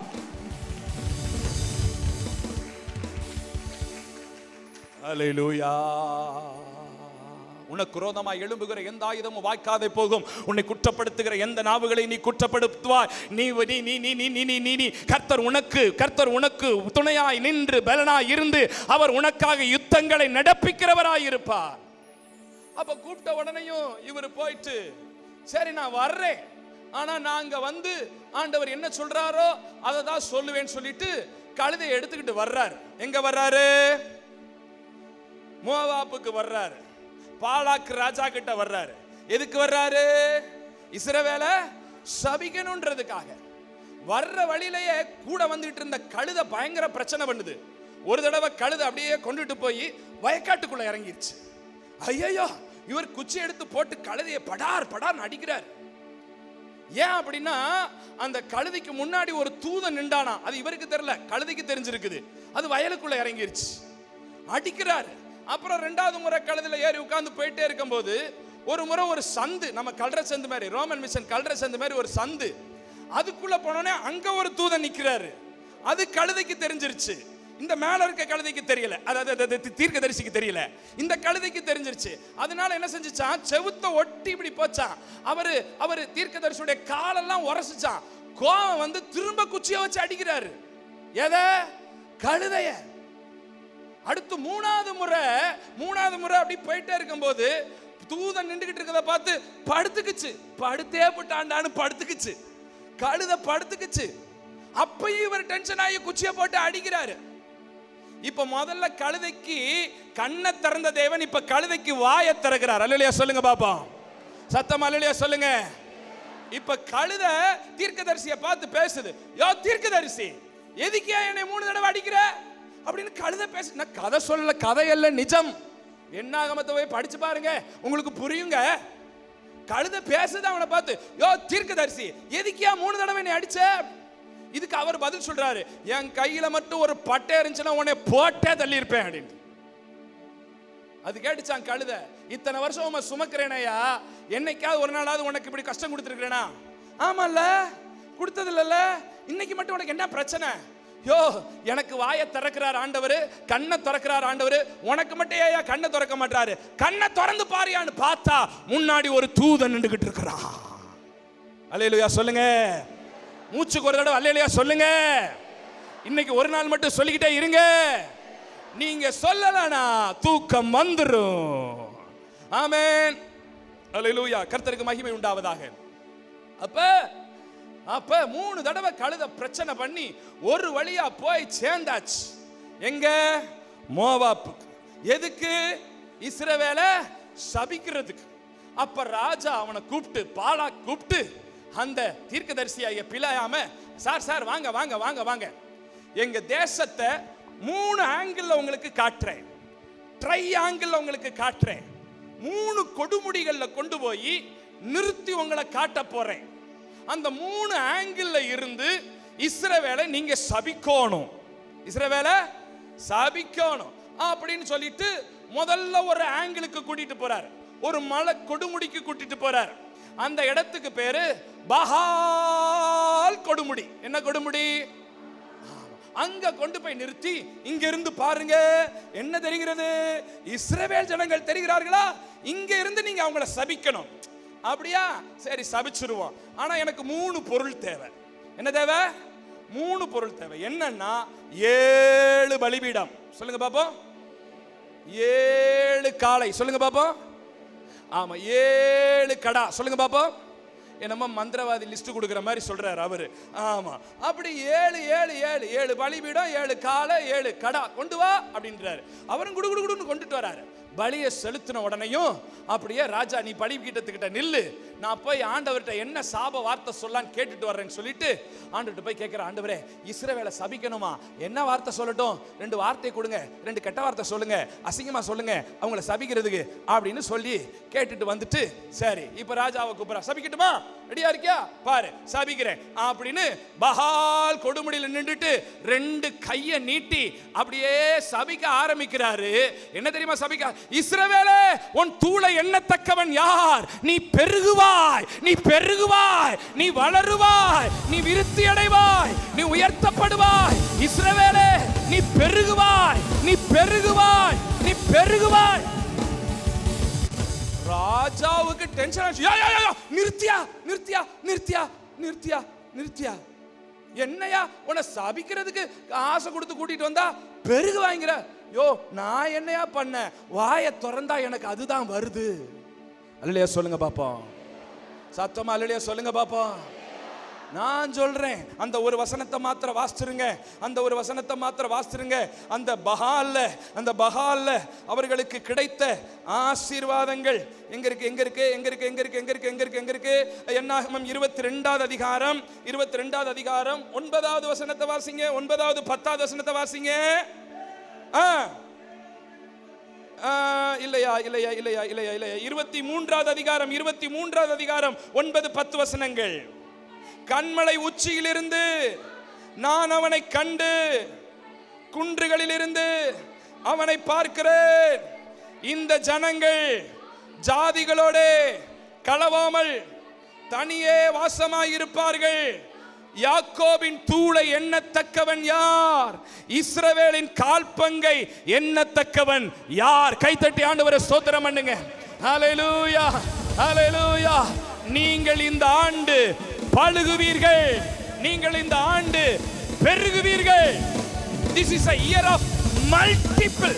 அல்லேலூயா. உனக்கு விரோதமாய் எழும்புகிற எந்த ஆயுதமும் வாய்க்காதே போகும். உன்னை குற்றப்படுத்துகிற எந்த நாவுகளை நீ குற்றப்படுத்துவாய். நீ கர்த்தர் உனக்கு துணையாய் நின்று பலனாய் இருந்து அவர் உனக்காக யுத்தங்களை நடப்பிக்கிறவராய் இருப்பார். அப்ப கூப்பிட்ட உடனேயும் இவர் போயிட்டு சரி நான் வர்றேன், ஆனா நாங்க வந்து ஆண்டவர் என்ன சொல்றாரோ அதை தான் சொல்லுவேன்னு சொல்லிட்டு கழுதையை எடுத்துக்கிட்டு வர்றாரு. எங்க வர்றாரு? மோவாப்புக்கு வர்றாரு. பாலாக் ராஜா கிட்ட வர்றாரு. எதுக்கு வர்றாரு? இஸ்ரவேலை சபிக்கணும்ன்றதுக்காக. வர்ற வழியிலேயே கூட வந்துட்டு இருந்த கழுதை பயங்கர பிரச்சனை பண்ணுது. ஒரு தடவை கழுதை அப்படியே கொண்டுட்டு போய் வயக்காட்டுக்குள்ள இறங்கிருச்சு. ஐயோ, இவர் குச்சி எடுத்து போட்டு கழுதையை படார் படார் அடிக்கிறார். ஏன் அப்படின்னா அந்த கழுதைக்கு முன்னாடி ஒரு தூதன் நின்றானா. அது இவருக்கு தெரியல, கழுதைக்கு தெரிஞ்சிருக்குது. அது வயலுக்குள்ள இறங்கிருச்சு, அடிக்கிறாரு. அப்புறம் 2வது முறை கழுதையில ஏறி உட்கார்ந்து போயிட்டே இருக்கும்போது ஒரு முறை ஒரு சந்து, நம்ம கல்ற சந்து மாதிரி, ரோமன் மிஷன் கல்ற சந்து மாதிரி ஒரு சந்து, அதுக்குள்ள போனோடனே அங்க ஒரு தூதன் நிக்கிறாரு. அது கழுதைக்கு தெரிஞ்சிருச்சு, இந்த மேல இருக்க கழுதைக்கு தெரியல, அதாவது தீர்க்கதரிசிக்கு தெரியல, இந்த கழுதைக்கு தெரிஞ்சிருச்சு. அதனால என்ன செஞ்சுச்சான், செவுத்த ஒட்டி இப்படி போச்சான். அவரு தீர்க்கதரிசியுடைய காலெல்லாம் உரசிச்சான். கோவம் வந்து திரும்ப குச்சியை வச்சு அடிக்கிறாரு. எதை? கழுதைய. அடுத்து 3வது முறை அப்படி போயிட்டே இருக்கும்போது தூதன் நின்றுகிட்டு இருக்கத பார்த்து படுத்துக்குச்சு. படுத்தே போட்டாண்டான்னு படுத்துக்குச்சு. கழுதை படுத்துக்குச்சு. அப்பயும் இவர் டென்ஷன் ஆகி குச்சியை போட்டு அடிக்கிறாரு. இப்ப முதல்ல கழுதைக்கு கண்ணை திறந்த தேவன் இப்ப கழுதைக்கு வாயை திறக்கிறார். அல்லேலூயா சொல்லுங்க பாப்பா. சத்தமா அல்லேலூயா சொல்லுங்க. இப்ப கழுதை தீர்க்கதரிசியை பார்த்து பேசுது. யோ தீர்க்கதரிசி, எதுக்கே என்னை 3 தடவை அடிக்கிற அப்படின்னு கழுதை பேச. நான் கதை சொல்லல, கதை அல்ல நிஜம். என்னாகமத்தை போய் படிச்சு பாருங்க, உங்களுக்கு புரியுங்க. கழுதை பேசுது அவனை பார்த்து, யோ தீர்க்கதரிசி, எதுக்கியா 3 தடவை நீ அடிச்ச? இதுக்கு அவர் பதில் சொல்றாரு, என் கையில மட்டும் ஒரு பட்டை இருந்துச்சுன்னா உன்னை போட்டே தள்ளி இருப்பேன் அப்படின்னு. அது கேட்டுச்சான் கழுதை, இத்தனை வருஷம் உன்னை சுமக்கிறேனையா, என்னைக்காவது ஒரு நாளாவது உனக்கு இப்படி கஷ்டம் கொடுத்துருக்கிறேனா? ஆமால்ல, கொடுத்தது இல்லைல்ல, இன்னைக்கு மட்டும் உனக்கு என்ன பிரச்சனை? யோ, எனக்கு வாயை திறக்கிறார் ஆண்டவர், கண்ணை திறக்கிறார் ஆண்டவர், உனக்கு மட்டும் ஏன் கண்ணை திறக்க மாட்டாரு? கண்ணை திறந்து பாரியான்னு பார்த்தா முன்னாடி ஒரு தூதன் நின்றுகிட்டு இருக்கிறான். அல்லேலூயா சொல்லுங்க. மூச்சுக்கு ஒரு தடவை அல்லேலூயா சொல்லுங்க. இன்னைக்கு ஒரு நாள் மட்டும் சொல்லிக்கிட்டே இருங்க. நீங்க சொல்லலனா தூக்கம் வந்துரும். ஆமென். அல்லேலூயா. கர்த்தருக்கு மகிமை உண்டாவதாக. அப்ப 3 தடவை கழுத பிரச்சனை பண்ணி ஒரு வழியா போய் சேர்ந்தாச்சு. எங்க? மோவாப்புக்கு. எதுக்கு? இஸ்ரவேலை சபிக்கிறதுக்கு. அப்ப ராஜா அவனை கூப்பிட்டு, பாலாக் கூப்பிட்டு, அந்த தீர்க்கதரிசியாகிய பிலாயாம, சார் வாங்க வாங்க வாங்க வாங்க, எங்க தேசத்தை 3 ஆங்கிள் உங்களுக்கு காட்டுறேன், ட்ரை ஆங்கிள் உங்களுக்கு காட்டுறேன், 3 கொடுமுடிகள்ல கொண்டு போய் நிறுத்தி உங்களை காட்ட போறேன். அந்த 3 ஆங்கிள் இருந்து இஸ்ரவேலை நீங்க சபிக்கணும், இஸ்ரவேலை சபிக்கணும் அப்படின்னு சொல்லிட்டு முதல்ல ஒரு ஆங்கிளுக்கு கூட்டிட்டு போறார், ஒரு மலை கொடுமுடிக்கு கூட்டிட்டு போறார். அந்த இடத்துக்கு பேரு பஹால் கொடுமுடி. என்ன கொடுமுடி? அங்க கொண்டு போய் நிறுத்தி, இங்க இருந்து பாருங்க என்ன தெரிகிறது, இஸ்ரவேல் ஜனங்கள் தெரிகிறார்களா, இங்க இருந்து நீங்க அவங்கள சபிக்கணும். அப்படியா? சரி சபிச்சிருவோம். ஆனா எனக்கு 3 பொருள் தேவை. என்ன தேவை? 3 பொருள் தேவை. என்னன்னா 7 பலிபீடம். சொல்லுங்க பாப்போம். 7 காளை. சொல்லுங்க பாப்போம். ஆமா, 7 கடா. சொல்லுங்க பாப்போம். என்னமோ மந்திரவாதி லிஸ்ட் கொடுக்குற மாதிரி சொல்றாரு அவரு. ஆமா, அப்படி 7 பலிபீடம், 7 காளை, 7 கடா கொண்டு வா அப்படின்றாரு. அவரும் குடு குடு குடுன்னு கொண்டுட்டு வராரு. பலியை செலுத்தின உடனேயும் அப்படியே ராஜா, நீ பலிபீடத்துக்கிட்ட நில்லு, நான் போய் ஆண்டவர்கிட்ட என்ன சாப வார்த்தை சொல்லான்னு கேட்டுட்டு வர்றேன்னு சொல்லிட்டு ஆண்டவர்கிட்ட போய் கேட்கிற, ஆண்டவரே இஸ்ரவேலை சபிக்கணுமா, என்ன வார்த்தை சொல்லட்டும், 2 வார்த்தை கொடுங்க, 2 கெட்ட வார்த்தை சொல்லுங்க, அசிங்கமா சொல்லுங்க அவங்கள சபிக்கிறதுக்கு அப்படின்னு சொல்லி கேட்டுட்டு வந்துட்டு, சரி இப்ப ராஜாவை கூப்பிடுறா, சபிக்கட்டுமா, ரெடியா இருக்கியா, பாரு சபிக்கிறேன் அப்படின்னு பஹால் கொடுமுடியில நின்றுட்டு 2 கையை நீட்டி அப்படியே சபிக்க ஆரம்பிக்கிறாரு. என்ன தெரியுமா சபிக்க? இஸ்ரவேலே, உன் தூளை எண்ணத்தக்கவன் யார்? நீ பெருகுவாய், நீ பெருகுவாய், நீ வளருவாய், நீ விருத்தி அடைவாய், நீ உயர்த்தப்படுவாய். இஸ்ரவேலே, நீ பெருகுவாய், நீ பெருகுவாய், நீ பெருகுவாய். ராஜாவுக்கு டென்ஷன் ஆச்சு. நிறுத்தியா நிறுத்தியா நிறுத்தியா நிறுத்தியா நிறுத்தியா, என்னையா உன்னை சபிக்கிறதுக்கு ஆசை கொடுத்து கூட்டிட்டு வந்தா பெருகுவாங்கிற? யோ, நான் என்னையா பண்ண? வாயை திறந்தா எனக்கு அதுதான் வருது. அல்லையா சொல்லுங்க பாப்போம். சத்தமா அல்லையா சொல்லுங்க பாப்போம். நான் சொல்றேன், அந்த ஒரு வசனத்தை மாத்திர வாசிச்சிருங்க, அந்த ஒரு வசனத்தை மாத்திர வாசிச்சிருங்க. அந்த பஹால்ல அவர்களுக்கு கிடைத்த ஆசீர்வாதங்கள் எங்க இருக்கு எங்க இருக்கு எங்க இருக்கு எங்க இருக்கு எங்க இருக்கு எங்க இருக்கு எங்க இருக்கு? என்னாகமம் 22வது அதிகாரம் 9வது வசனத்தை வாசிங்க, 9வது 10வது வசனத்தை வாசிங்க. இல்லையா இல்லையா இல்லையா இல்லையா இல்லையா 23வது அதிகாரம் 9-10 வசனங்கள். கண்மலை உச்சியிலிருந்து நான் அவனை கண்டு குன்றுகளிலிருந்து அவனை பார்க்கிறேன். இந்த ஜனங்கள் ஜாதிகளோட கலவாமல் தனியே வாசமாயிருப்பார்கள். யாக்கோபின் தூளை எண்ணத்தக்கவன் யார்? இஸ்ரவேலின் கால்பங்கை எண்ணத்தக்கவன் யார்? கைத்தட்டி ஆண்டவரை ஸ்தோத்திரம் பண்ணுங்க. ஹல்லேலூயா ஹல்லேலூயா. நீங்கள் இந்த ஆண்டு பழுகுவீர்கள், நீங்கள் இந்த ஆண்டு பெருகுவீர்கள். This is a year of multiple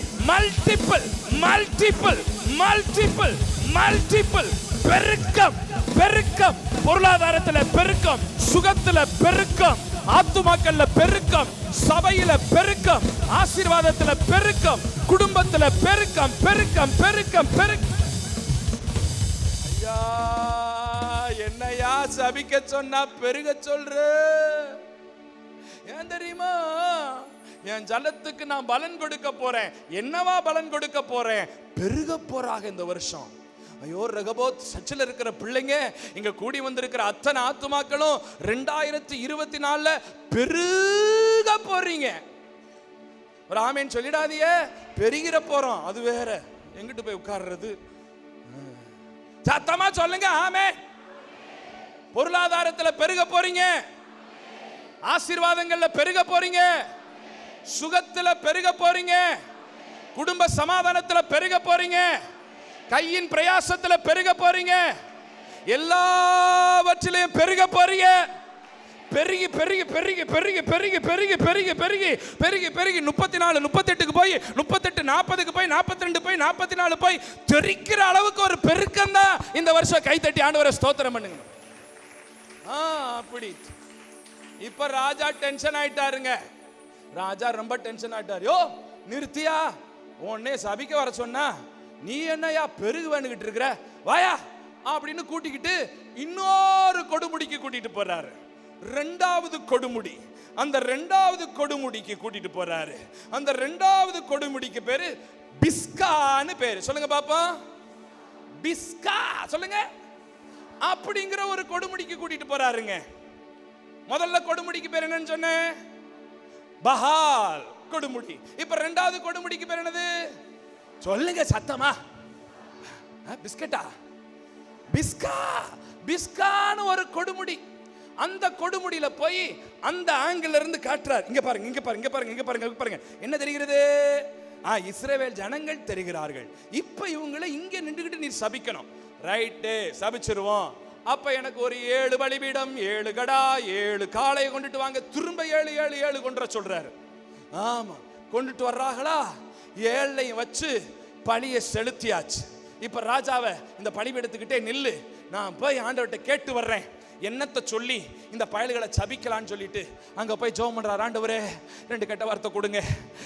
பெருக்கம். பெருக்கம், பொருளாதாரத்துல பெருக்கம், சுகத்துல பெருக்கம், ஆத்துமாக்கள்ல பெருக்கம், சபையில பெருக்கம், ஆசீர்வாதத்துல பெருக்கம், குடும்பத்துல பெருக்கம் பெருக்கம் பெருக்கம் பெருக்கம். ஐயா, என்னையா சபிக்க சொன்னா பெருக சொல்ற? ஏன் தெரியுமா? என் ஜனத்துக்கு நான் பலன் கொடுக்க போறேன். என்னவா பலன் கொடுக்க போறேன்? பெருக போறாக இந்த வருஷம். ஐயோ, ரகபோத் சர்ச்சில் இருக்கிற பிள்ளைங்க, இங்க கூடி வந்திருக்கிற அத்தனை ஆத்துமாக்களும் 2024 பெருக போறீங்க. ஒரு ஆமேன் சொல்லிடாதீங்க. பெருகிற போறோம், அது வேற. எங்கிட்டு போய் உட்கார்றது? சத்தமா சொல்லுங்க ஆமென். பொருளாதாரத்துல பெருக போறீங்க, ஆசீர்வாதங்கள்ல பெருக போறீங்க, சுகத்துல பெருக போறீங்க, குடும்ப சமாதானத்துல பெருக போறீங்க, கையின் பிரயாசத்துல பெருக போறீங்க, எல்லாவற்றிலையும் பெருக போறீங்க. பெருகி பெருகி பெருகி பெருகி பெருகி பெருகி பெருகி பெருகி பெருகி பெருகி 34 38க்கு போய் 38 40க்கு போய் 42 போய் 44 போய் தெரிக்கிற அளவுக்கு ஒரு பெருக்கம் தான் இந்த வருஷம். கைத்தட்டி ஆண்டவரை ஸ்தோத்திரம் பண்ணுங்க. அப்படி இப்ப ராஜா டென்ஷன் ஆயிட்டாருங்க. ராஜா ரொம்ப டென்ஷன் ஆயிட்டாரு. யோ நிறுத்தியா, உன்னை சபிக்க வர சொன்னா நீ என்னையா பெருகு வேணுகிட்டு இருக்கிற, வாயா அப்படின்னு கூட்டிக்கிட்டு இன்னொரு கொடுமுடிக்கு கூட்டிட்டு போறாரு. ரெண்டாவது கொடுமுடி. அந்த ரெண்டாவது கொடுமுடிக்கு கூட்டிட்டு போறாரு. அந்த ரெண்டாவது கொடுமுடிக்கு பேரு பிஸ்கான்னு பேரு. சொல்லுங்க பாப்பா, பிஸ்கா சொல்லுங்க. அப்படிங்கிற ஒரு கொடுமுடிக்கு கூட்டிட்டு போறாருங்க. முதல்ல கொடுமுடிக்கு பேர் என்னன்னு சொன்னேன், பஹால் கொடுமுடி. இப்ப ரெண்டாவது கொடுமுடிக்கு பேர் என்னது சொல்லுங்க சத்தமா? பிஸ்கட்டா? பிஸ்கா. பிஸ்கான்னு ஒரு கொடுமுடி. அந்த கொடுமுடியில போய் அந்த ஆங்கிள் இருந்து காட்டுறார். இங்க பாருங்க, இங்க பாருங்க, இங்க பாருங்க, இங்க பாருங்க, இங்க பாருங்க. என்ன தெரிகிறது? இஸ்ரவேல் ஜனங்கள் தெரிகிறார்கள். இப்ப இவங்களை இங்க நின்றுகிட்டு நீ சபிக்கணும். ரைட்டு, சபிச்சிருவோம். அப்ப எனக்கு ஒரு 7 பலிபீடம், 7 கடா, 7 காளையை கொண்டுட்டு வாங்க. திரும்ப 7 7 7 கொண்டு சொல்றாரு. ஆமா, கொண்டுட்டு வர்றாங்களா? 7ஐயும் வச்சு பலியை செலுத்தியாச்சு. இப்ப ராஜாவை இந்த பலிபீடத்துக்கிட்டே நில்லு, நான் போய் ஆண்டவர்கிட்ட கேட்டு வர்றேன், என்னத்தை சொல்லி இந்த பயல்களை சபிக்கலான்னு சொல்லிட்டு அங்க போய் ஜெபம் பண்றாரு. ஆண்டவரே 2 கெட்ட வார்த்தை கொடுங்க,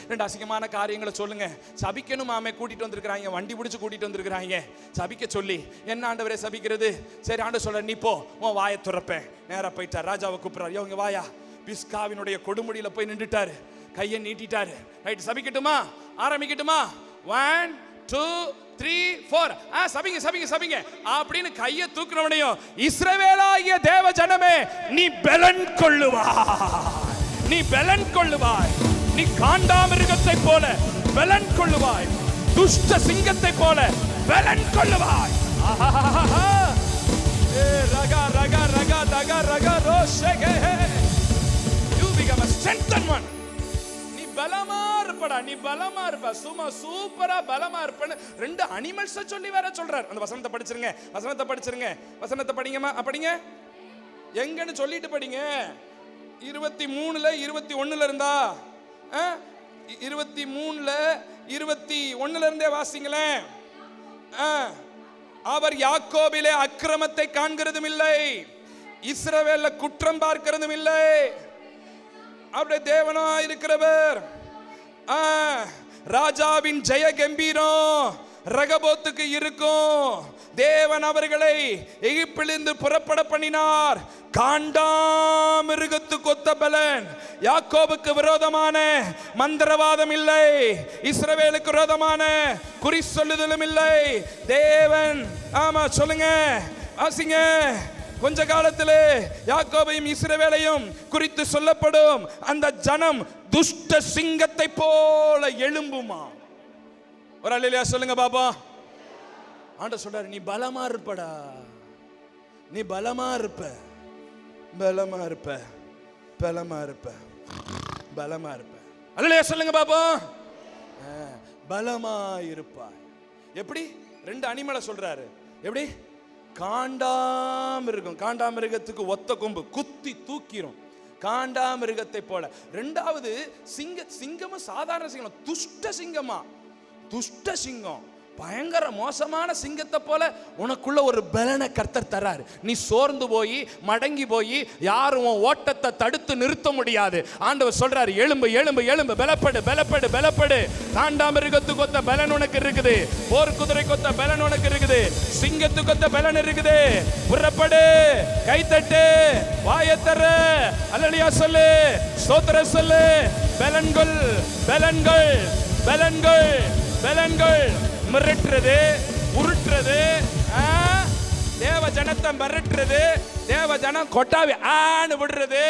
2 அசிங்கமான காரியங்களை சொல்லுங்க. சபிக்கணுமாமே, கூட்டிட்டு வந்திருக்கிறாங்க, வண்டி பிடிச்சு கூட்டிட்டு வந்திருக்கிறாங்க, சபிக்க சொல்லி. என்ன ஆண்டவரே சபிக்கிறது? சரி ஆண்டவர் சொல்ற, நீ போ, உன் வாயை துறப்பேன். நேரா போயிட்டார். ராஜாவை கூப்பிடுறாரு. இவங்க வாயா. பிஸ்காவினுடைய கொடுமுடியில போய் நின்றுட்டாரு, கையை நீட்டிட்டாரு. ரைட், சபிக்கட்டுமா? ஆரம்பிக்கட்டுமா? 1 2 3 4 சபிங்க சபிங்க சபிங்க அப்படின்னு கையை தூக்குறவனையும், இஸ்ரவேலாகிய தேவ ஜனமே நீ பலன் கொள்ளுவாய், நீ பலன் கொள்ளுவாய், நீ காண்டாமிருகத்தை போல பலன் கொள்ளுவாய், துஷ்ட சிங்கத்தை போல பலன் கொள்ளுவாய். ரகா ரகா ரகா தகா ரகா ரோஷகே, you become a strengthened one. பலமா இருப்படா, நீ பலமா இருப்ப, சும்மா சூப்பரா பலமா இருப்பன்னு 2 அனிமல்ஸ் சொல்லி வேற சொல்றாரு. அந்த வசனத்தை படிச்சிருங்க, வசனத்தை படிச்சிருங்க, வசனத்தை படிங்கம்மா. படிங்க, எங்கன்னு சொல்லிட்டு படிங்க. 23ல 21ல இருந்தா 23ல 21ல இருந்தே வாசிங்களேன். அவர் யாக்கோபிலே அக்கிரமத்தை காண்கிறதும் இல்லை, இஸ்ரவேல்ல குற்றம் பார்க்கிறதும் இல்லை. அவருடைய தேவனா இருக்கிறவர். ராஜாவின் ஜெய கம்பீரம் ரகபோத்துக்கு இருக்கும். தேவன் அவர்களை எகிப்திலிருந்து புறப்பட பண்ணினார். காண்டாமிருகத்துக்கு ஒத்த பலன். யாக்கோபுக்கு விரோதமான மந்திரவாதம் இல்லை, இஸ்ரவேலுக்கு விரோதமான குறி சொல்லுதலும் இல்லை. தேவன், ஆமா சொல்லுங்க, ஆசிங்க. கொஞ்ச காலத்திலே யாக்கோபையும் இஸ்ரவேலையும் குறித்து சொல்லப்படும். அந்த ஜனம் துஷ்ட சிங்கத்தை போல எழும்புமா. ஒரு அல்லேலூயா சொல்லுங்க பாப்பா. ஆண்டவர் சொல்றாரு, நீ பலமா இருப்படா, நீ பலமா இருப்ப, பலமா இருப்ப, பலமா இருப்ப, பலமா இருப்ப. அல்லேலூயா சொல்லுங்க பாப்பா. பலமா இருப்பாய். எப்படி? 2 அனிமலை சொல்றாரு. எப்படி? காண்டாமிருகம், காண்டாமிருகத்துக்கு ஒத்த கொம்பு, குத்தி தூக்கிரும், காண்டாமிருகத்தை போல. 2வது சிங்கமும் சாதாரண சிங்கம், துஷ்ட சிங்கமா, துஷ்ட சிங்கம், பயங்கர மோசமான சிங்கத்தை போல உனக்குள்ள ஒரு பலனை கர்த்தர் தராரு. நீ சோர்ந்து போய் மடங்கி போய் யாரும் ஓட்டத்தை தடுத்து நிறுத்த முடியாது. ஆண்டவர் சொல்றாரு, எழும்பு எழும்பு எழும்பு, பலப்படு பலப்படு பலப்படு. காண்டாமிருகத்துக்கு ஒத்த பலன் உனக்கு இருக்குது, போர் குதிரை கொத்த பலன் உனக்கு இருக்குது, சிங்கத்துக்கு ஒத்த பலன் இருக்குது. புறப்படு, கைத்தட்டு, வாயத்தர, அல்லேலூயா சொல்லு, ஸ்தோத்திரம் சொல்லு. பலன்கள் பலன்கள் பலன்கள் பலன்கள். மிரட்டுறது, உருட்டுறது, தேவ ஜனத்தை மிரட்டுறது, தேவ ஜனம் கொட்டாவி ஆன்னு விடுறது,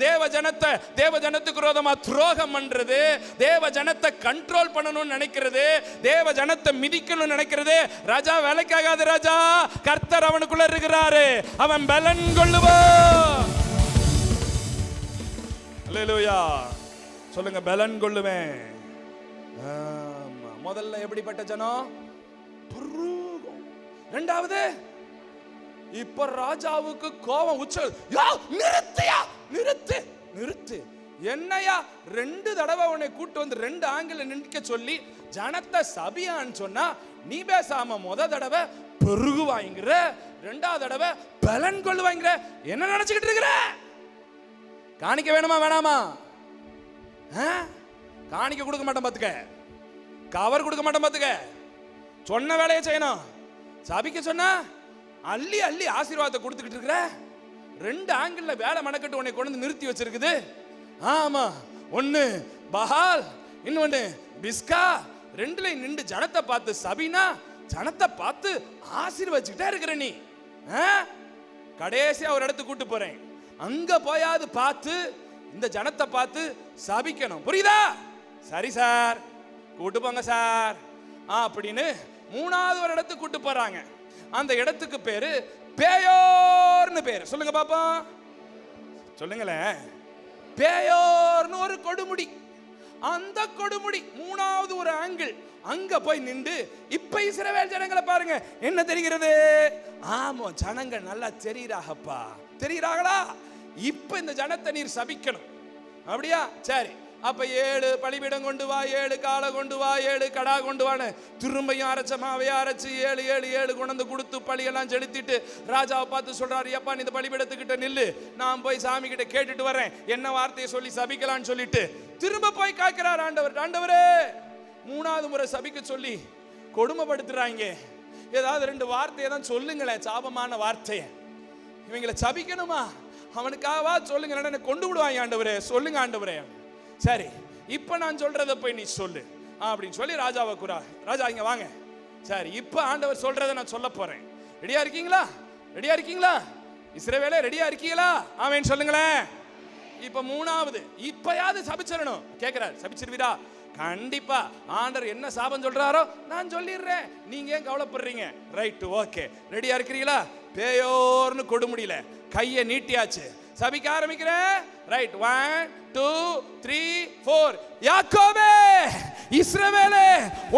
தேவ ஜனத்துக்கு விரோதமா துரோகம் பண்றது, தேவ ஜனத்தை கண்ட்ரோல் பண்ணணும்னு நினைக்கிறது, தேவ ஜனத்தை மிதிக்கணும்னு நினைக்கிறது. ராஜா வேலைக்காகாது ராஜா, கர்த்தர் அவனுக்குள்ள இருக்கிறாரு, அவன் பலன் கொள்ளுவான். அல்லேலூயா சொல்லுங்க, பலன் கொள்ளுவேன். முதல்ல எப்படிப்பட்ட ஜனம்? இரண்டாவது, இப்ப ராஜாவுக்கு கோபம் உச்ச. நிறுத்து என்னையா 2 தடவை உன்னை கூட்டு வந்து 2 ஆங்கில நிற்க சொல்லி ஜனத்தை சபியான்னு சொன்னா நீ பேசாம தடவை பெருகுவாங்கிற, 2வது தடவை பலன் கொள்ளுவாங்கிற. என்ன நினைச்சுக்கிட்டு இருக்கிற? காணிக்க வேணுமா வேணாமா? காணிக்க கொடுக்க மாட்டேன் பாத்துக்க, கவர் கொடுக்க மாட்டேன் பாத்துக்க, சொன்ன வேலையை செய்யணும். சபிக்க சொன்னா அள்ளி அள்ளி ஆசீர்வாதத்தை கொடுத்துக்கிட்டு இருக்கிற. 2 ஆங்கிள் வேலை மனக்கட்டு உன்னை கொண்டு நிறுத்தி வச்சிருக்குது. ஆமா, ஒன்னு பஹால், இன்னொன்னு பிஸ்கா. 2ல நின்று ஜனத்தை பார்த்து சபினா, ஜனத்தை பார்த்து ஆசீர்வதிச்சுக்கிட்டே இருக்கிற நீ. கடைசியா ஒரு இடத்துக்கு கூட்டு போறேன், அங்க போயாவது பார்த்து இந்த ஜனத்தை பார்த்து சபிக்கணும். புரியுதா? சரி சார், கூட்டு போங்க சார் அப்படின்னு 3வது ஒரு இடத்துக்கு கூட்டு போறாங்க. அந்த இடத்துக்கு பேரு பேயோர்னு பேரு. சொல்லுங்க பாப்பா, சொல்லுங்களேன். பேயோர்னு ஒரு கொடுமுடி. அந்த கொடுமுடி 3வது ஒரு ஆங்கிள். அங்க போய் நின்று இப்ப இஸ்ரவேல் ஜனங்களை பாருங்க, என்ன தெரிகிறது? ஆமா, ஜனங்கள் நல்லா தெரியுறாங்கப்பா, தெரியுறாங்களா? இப்ப இந்த ஜனத்தை நீர் சபிக்கணும். அப்படியா? சரி, அப்ப 7 பலிபீடம் கொண்டு வா, 7 காளை கொண்டு வா, 7 கடா கொண்டு வான்னு திரும்பியும் அரைச்ச மாவைய அரைச்சு 7 கொண்டு கொடுத்து பலியெல்லாம் செலுத்திட்டு ராஜாவை பார்த்து சொல்றாரு, எப்பா நீ இந்த பலிபீடத்துக்கிட்ட நில்லு, நான் போய் சாமி கிட்ட கேட்டுட்டு வரேன், என்ன வார்த்தையை சொல்லி சபிக்கலான்னு சொல்லிட்டு திரும்ப போய் காக்கிறார் ஆண்டவர். ஆண்டவரே, 3வது முறை சபிக்க சொல்லி கொடுமைப்படுத்துறாங்க. ஏதாவது 2 வார்த்தையை தான் சொல்லுங்களேன், சாபமான வார்த்தையை. இவங்களை சபிக்கணுமா? அவனுக்காவா சொல்லுங்க, கொண்டு விடுவாங்க ஆண்டவரே, சொல்லுங்க ஆண்டவரே. சரி, இப்ப நான் சொல்றத போய் நீ சொல்லு அப்படின்னு சொல்லி ராஜாவை கூறா. ராஜா இங்க வாங்க. சரி, இப்ப ஆண்டவர் சொல்றத நான் சொல்ல போறேன். ரெடியா இருக்கீங்களா? ரெடியா இருக்கீங்களா? இஸ்ரவேலே ரெடியா இருக்கீங்களா? ஆமென் சொல்லுங்களேன். இப்ப 3வது, இப்பயாவது சபிச்சிடணும். கேட்கிறார், சபிச்சிருவீரா? கண்டிப்பா. ஆண்டவர் என்ன சாபம் சொல்றாரோ நான் சொல்லிடுறேன், நீங்க ஏன் கவலைப்படுறீங்க? Right, okay. ரெடியா இருக்கிறீங்களா? பேயோர்னு கொடுமுடியல கையை நீட்டியாச்சு, சபிக்க ஆரம்பிக்கிறேன். ரைட், 1 2 3 4. யாக்கோபே, இஸ்ரவேலே,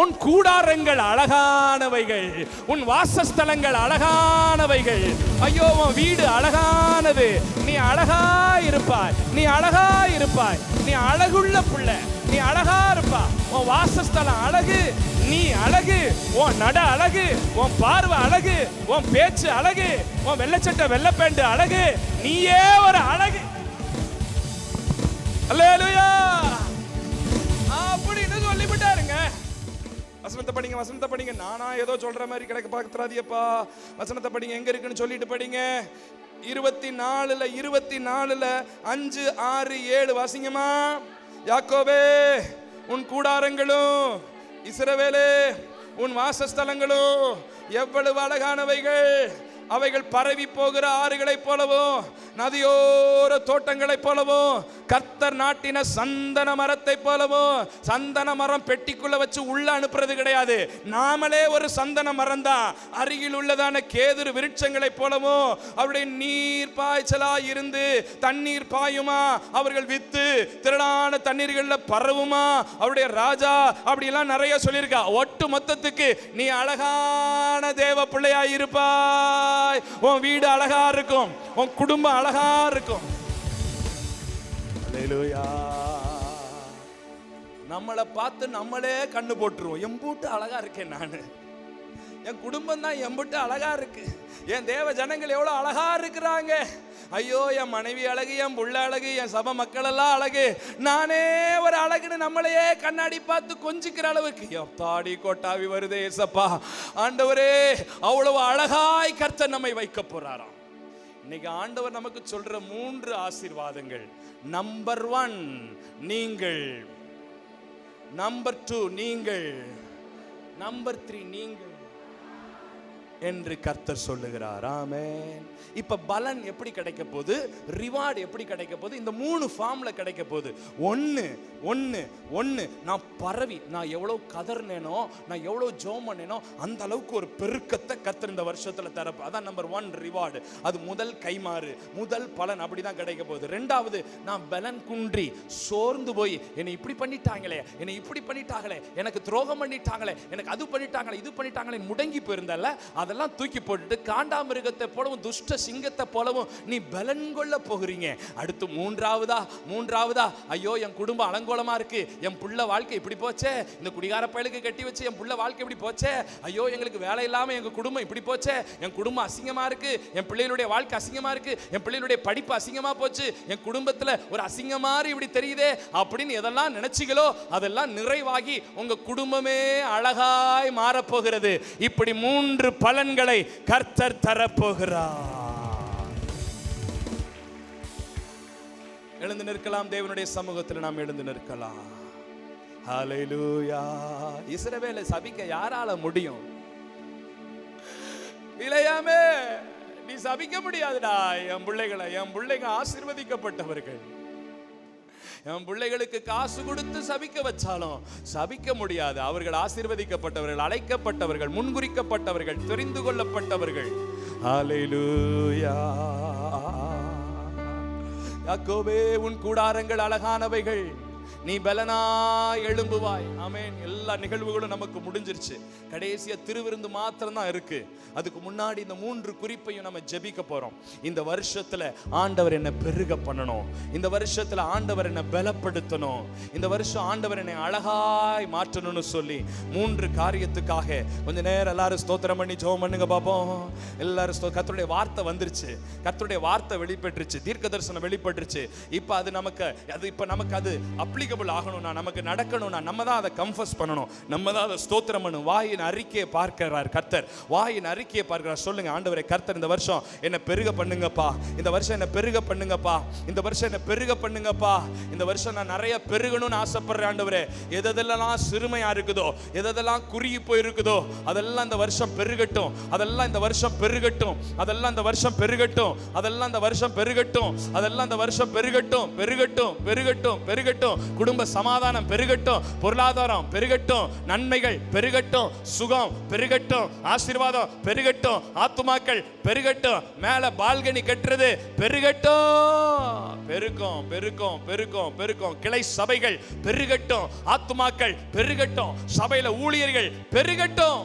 உன் கூடாரங்கள் அழகானவைகள், உன் வாசஸ்தலங்கள் அழகானவைகள். ஐயோ, உன் வீடு அழகானது, நீ அழகா இருப்பாய், நீ அழகா இருப்பாய், நீ அழகுள்ள புள்ள, நீ அழகா இருப்பா. உன் வாசஸ்தலம் அழகு, நீ அழகு, உன் நட அழகு, உன் பார்வை அழகு, உன் பேச்சு அழகு, உன் வெள்ளச்சட்டை வெள்ளப்பேண்டு அழகு, நீயே ஒரு அழகு. அல்லேலூயா அப்படின்னு சொல்லிவிட்டாருங்க. வசனத்தை படிங்க, வசனத்தை படிங்க. நானா ஏதோ சொல்ற மாதிரி கிடக்க பார்த்துறாதியப்பா. வசனத்தை படிங்க, எங்க இருக்குன்னு சொல்லிட்டு படிங்க. 24 5 6 7 வாசிங்கம்மா. யாக்கோபே, உன் கூடாரங்களும், இஸ்ரவேலே, உன் வாசஸ்தலங்களும் எவ்வளவு அழகானவைகள். அவைகள் பரவி போகிற ஆறுகளைப் போலவும் நதியோர தோட்டங்களைப் போலவும் கர்த்தர் நாட்டின சந்தன மரத்தை போலவும். சந்தன மரம் பெட்டிக்குள்ள வச்சு உள்ள அனுப்புறது கிடையாது, நாமளே ஒரு சந்தன மரம் தான். அருகில் உள்ளதான கேதுரு விருட்சங்களைப் போலவும் அவருடைய நீர் பாய்ச்சலா இருந்து தண்ணீர் பாயுமா, அவர்கள் வித்து திரளான தண்ணீர்கள்ல பரவுமா. அவருடைய ராஜா அப்படிலாம் நிறைய சொல்லியிருக்கா. ஒட்டு மொத்தத்துக்கு நீ அழகான தேவ பிள்ளையா இருப்பாய். உன் வீடு அழகா இருக்கும், உன் குடும்பம் அழகா இருக்கும். அல்லேலூயா. நம்மளை பார்த்து நம்மளே கண்ணு போட்டுருவோம். எம்பூட்டு அழகா இருக்கேன் நானு, என் குடும்பம் தான் எம்பூட்டு அழகா இருக்கு, என் தேவ ஜனங்கள் எவ்வளவு அழகா இருக்கிறாங்க. ஐயோ, என் மனைவி அழகு, என் புள்ள அழகு, என் சபை மக்கள் எல்லாம் அழகு, நானே ஒரு அழகுன்னு நம்மளையே கண்ணாடி பார்த்து கொஞ்சிக்கிற அளவுக்கு எப்பாடி கொட்டாவி வருதே ஏசப்பா. ஆண்டவரே, அவ்வளவு அழகாய் கர்த்தர் நம்மை வைக்க போறாராம். இன்னைக்கு ஆண்டவர் நமக்கு சொல்ற 3 ஆசீர்வாதங்கள். நம்பர் 1 நீங்கள், நம்பர் 2 நீங்கள், நம்பர் 3 நீங்கள். என்று கர்த்தர் சொல்லுகிறார். ஆமென். இப்ப பலன் எப்படி கிடைக்க போகுது, ரிவார்டு எப்படி கிடைக்க போகுது, இந்த 3 ஃபார்ம்ல கிடைக்க போகுது. ஒன்னு ஒன்னு ஒன்னு நான் பரவி, நான் எவ்வளவு கதர்னேனோ, நான் எவ்வளவு ஜெபம் பண்ணேனோ அந்த அளவுக்கு ஒரு பெருக்கத்தை கர்த்தர் இந்த வருஷத்துல தரப்போ. அதான் நம்பர் 1 ரிவார்டு. அது முதல் கைமாறு, முதல் பலன் அப்படிதான் கிடைக்க போகுது. ரெண்டாவது, நான் பலன் குன்றி சோர்ந்து போய் என்னை இப்படி பண்ணிட்டாங்களே, என்னை இப்படி பண்ணிட்டாங்களே, எனக்கு துரோகம் பண்ணிட்டாங்களே, எனக்கு அது பண்ணிட்டாங்களே, இது பண்ணிட்டாங்களே முடங்கி போயிருந்தல்ல, அதெல்லாம் தூக்கி போட்டுட்டு காண்டாமிருகத்தை போலவும் துஷ்ட சிங்கத்தை போலவும் நீ பலன் கொள்ள போகிறீங்க. அடுத்து மூன்றாவதா ஐயோ என் குடும்பம் அலங்கோலமா இருக்கு, என் புள்ள வாழ்க்கை இப்படி போச்சே, இந்த குடிகார பயலுக்கு கட்டி வச்சு என் புள்ள வாழ்க்கை இப்படி போச்சே, ஐயோ எங்களுக்கு வேலை இல்லாம எங்க குடும்பம் இப்படி போச்சே, என் குடும்பம் அசிங்கமா இருக்கு, என் பிள்ளைகளுடைய வாழ்க்கை அசிங்கமா இருக்கு, என் பிள்ளைகளுடைய படிப்பு அசிங்கமா போச்சு, என் குடும்பத்துல ஒரு அசிங்கமா இப்படி தெரியுதே அப்படின்னு எதெல்லாம் நினைச்சீங்களோ அதெல்லாம் நிறைவாகி உங்க குடும்பமே அழகாய் மாறப்போகிறது. இப்படி 3 பலன்களை கர்த்தர் தரப்போகிறார். எழுந்து நிற்கலாம். தேவனுடைய சமூகத்தில் நாம் எழுந்து நிற்கலாம். ஹல்லேலூயா. இஸ்ரவேலை சபிக்க யாரால முடியும்? பிலேயாமே, நீ சபிக்க முடியாதுடா என் பிள்ளைங்க ஆசீர்வதிக்கப்பட்டவர்கள். என் பிள்ளைகளுக்கு காசு கொடுத்து சபிக்க வச்சாலும் சபிக்க முடியாது. அவர்கள் ஆசீர்வதிக்கப்பட்டவர்கள், அழைக்கப்பட்டவர்கள், முன்குறிக்கப்பட்டவர்கள், தெரிந்து கொள்ளப்பட்டவர்கள். ஹல்லேலூயா. யாக்கோபே, உன் கூடாரங்கள் அழகானவைகள், நீ பலனாய் எழும்புவாய். ஆமென். எல்லா நிகழ்வுகளும் நமக்கு முடிஞ்சிருச்சு. கடைசியா திருவிருந்து மாத்திரம் தான் இருக்கு. அதுக்கு முன்னாடி இந்த 3 குறிப்பையும் நம்ம ஜெபிக்க போறோம். இந்த வருஷத்துல ஆண்டவர் என்ன பெருக பண்ணணும், இந்த வருஷத்துல ஆண்டவர் என்ன பலப்படுத்தணும், இந்த வருஷம் ஆண்டவர் என்னை அழகாய் மாற்றணும்னு சொல்லி 3 காரியத்துக்காக கொஞ்ச நேரம் எல்லாரும் ஸ்தோத்திரம் பண்ணி ஜெபம் பண்ணுங்க பாப்போம். எல்லாரும் கர்த்தருடைய வார்த்தை வந்துருச்சு, கர்த்தருடைய வார்த்தை வெளிப்பட்டுருச்சு, தீர்க்க தரிசனம் வெளிப்பட்டுருச்சு. இப்ப அது நமக்கு அது அப்ளிகபிள் ஆகணும்னா, நமக்கு நடக்கணும்னா நம்ம தான் அதை கன்ஃபஸ் பண்ணணும், நம்ம தான் அதை ஸ்தோத்திரம் பண்ணணும். வாயின் அறிக்கையை பார்க்கிறார் கர்த்தர், வாயின் அறிக்கையை பார்க்கிறார். சொல்லுங்க, ஆண்டவரே கர்த்தர் இந்த வருஷம் என்ன பெருக பண்ணுங்கப்பா, இந்த வருஷம் என்ன பெருக பண்ணுங்கப்பா, இந்த வருஷம் என்ன பெருக பண்ணுங்கப்பா, இந்த வருஷம் நான் நிறைய பெருகணும்னு ஆசைப்படுறேன் ஆண்டவரே. எதெல்லாம் சிறுமையா இருக்குதோ, எதெல்லாம் குறுகி போயிருக்குதோ அதெல்லாம் இந்த வருஷம் பெருகட்டும், அதெல்லாம் இந்த வருஷம் பெருகட்டும், அதெல்லாம் இந்த வருஷம் பெருகட்டும், அதெல்லாம் இந்த வருஷம் பெருகட்டும், அதெல்லாம் இந்த வருஷம் பெருகட்டும், பெருகட்டும், பெருகட்டும், பெருகட்டும். குடும்ப சமாதானம் பெருகட்டும், பொருளாதாரம் பெருகட்டும், நன்மைகள் பெருகட்டும், சுகம் பெருகட்டும், ஆசீர்வாதம் பெருகட்டும், ஆத்துமாக்கள் பெருகட்டும், மேல பால்கனி கட்டுறது பெருகட்டும், பெருக்கும் பெருக்கும் பெருக்கும் பெருக்கும். கிளை சபைகள் பெருகட்டும், ஆத்துமாக்கள் பெருகட்டும், சபையில ஊழியர்கள் பெருகட்டும்.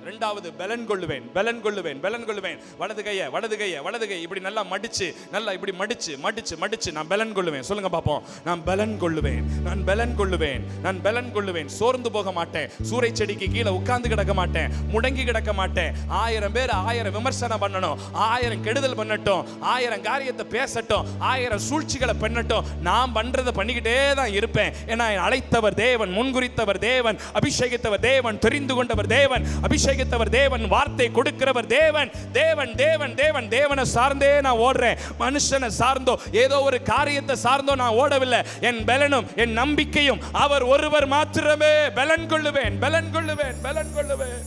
ரெண்டாவது, பலன் கொள்ளுவேன், பலன் கொள்ளுவேன், பலன் கொள்ளுவேன். வலது கையை இப்படி நல்லா மடிச்சு, நல்லா இப்படி மடிச்சு நான் பலன் கொள்ளுவேன். சொல்லுங்க பாப்போம். நான் பலன் கொள்ளுவேன், நான் பலன் கொள்ளுவேன், நான் பலன் கொள்ளுவேன். சோர்ந்து போக மாட்டேன், சூறை செடிக்கு கீழே உட்கார்ந்து கிடக்க மாட்டேன், முடங்கி கிடக்க மாட்டேன். 1000 பேர் 1000 விமர்சனம் பண்ணணும், 1000 கெடுதல் பண்ணட்டும், 1000 காரியத்தை பேசட்டும், 1000 சூழ்ச்சிகளை பண்ணட்டும், நான் பண்றதை பண்ணிக்கிட்டே தான் இருப்பேன். ஏன்னா அழைத்தவர் தேவன், முன்குறித்தவர் தேவன், அபிஷேகித்தவர் தேவன், தெரிந்து கொண்டவர் தேவன், அபிஷேகித்தவர் தேவன், வார்த்தை கொடுக்கிறவர் தேவன். தேவன் தேவன் தேவன் தேவனை சார்ந்தே நான் ஓடுறேன். மனுஷனை சார்ந்தோ ஏதோ ஒரு காரியத்தை சார்ந்தோ நான் ஓடவில்லை. என் பலனும் என் நம்பிக்கையும் அவர் ஒருவர் மாத்திரமே. பலன் கொள்ளுவேன், பலன் கொள்ளுவேன், பலன் கொள்ளுவேன்.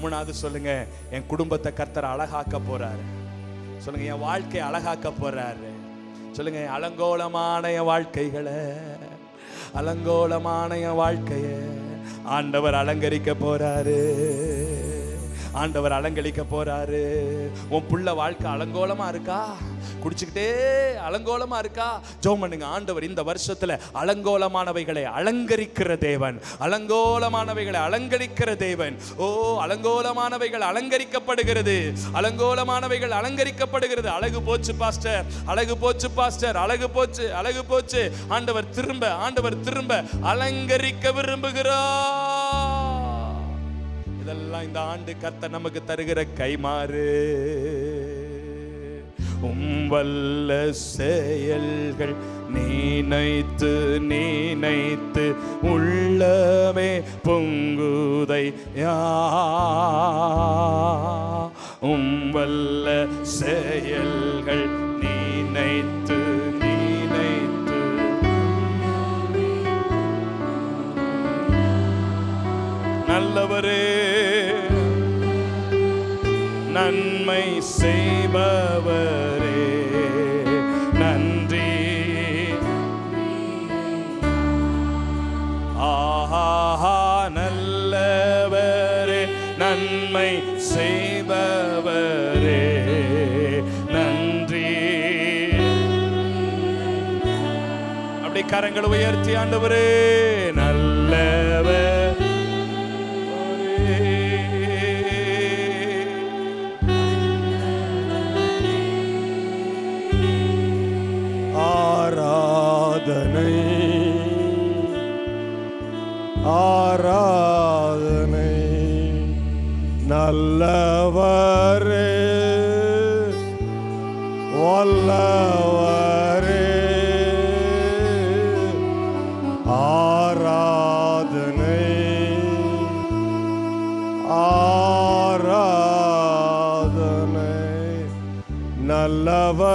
மூணாவது சொல்லுங்க, என் குடும்பத்தை கர்த்தர் அழகாக்க போறாரு. சொல்லுங்க, என் வாழ்க்கையை அழகாக்க போறாரு. சொல்லுங்க, அலங்கோலமான என் வாழ்க்கைகளை, அலங்கோலமான என் வாழ்க்கையை ஆண்டவர் அலங்கரிக்க போறாரு, ஆண்டவர் அலங்கரிக்க போறாரு. உன் புள்ள வாழ்க்கை அலங்கோலமா இருக்கா, குடிச்சுக்கிட்டே அலங்கோலமா இருக்கா, ஜெபம் பண்ணுங்க. ஆண்டவர் இந்த வருஷத்துல அலங்கோலமானவைகளை அலங்கரிக்கிற தேவன், அலங்கோலமானவைகளை அலங்கரிக்கிற தேவன். ஓ, அலங்கோலமானவைகள் அலங்கரிக்கப்படுகிறது, அலங்கோலமானவைகள் அலங்கரிக்கப்படுகிறது. அழகு போச்சு பாஸ்டர், அழகு போச்சு பாஸ்டர், அழகு போச்சு, அழகு போச்சு. ஆண்டவர் திரும்ப அலங்கரிக்க விரும்புகிறார். இதெல்லாம் இந்த ஆண்டு கர்த்தர் நமக்கு தருகிற கைமாறு. வல்ல செயல்கள் நினைத்து நினைத்து உள்ளமே பொங்குதையா. வல்ல செயல்கள் நினைத்து நினைத்து நல்லவரே நன்மை செய்பவரே நன்றி. ஆஹா நல்லவரே நன்மை செய்பவரே நன்றி. அப்படி கரங்களை உயர்த்தி ஆண்டவரே நல்லவர் ஆராதனை ஆராதனை நல்லவரே வல்லவரே ஆராதனை ஆராதனை நல்லவர்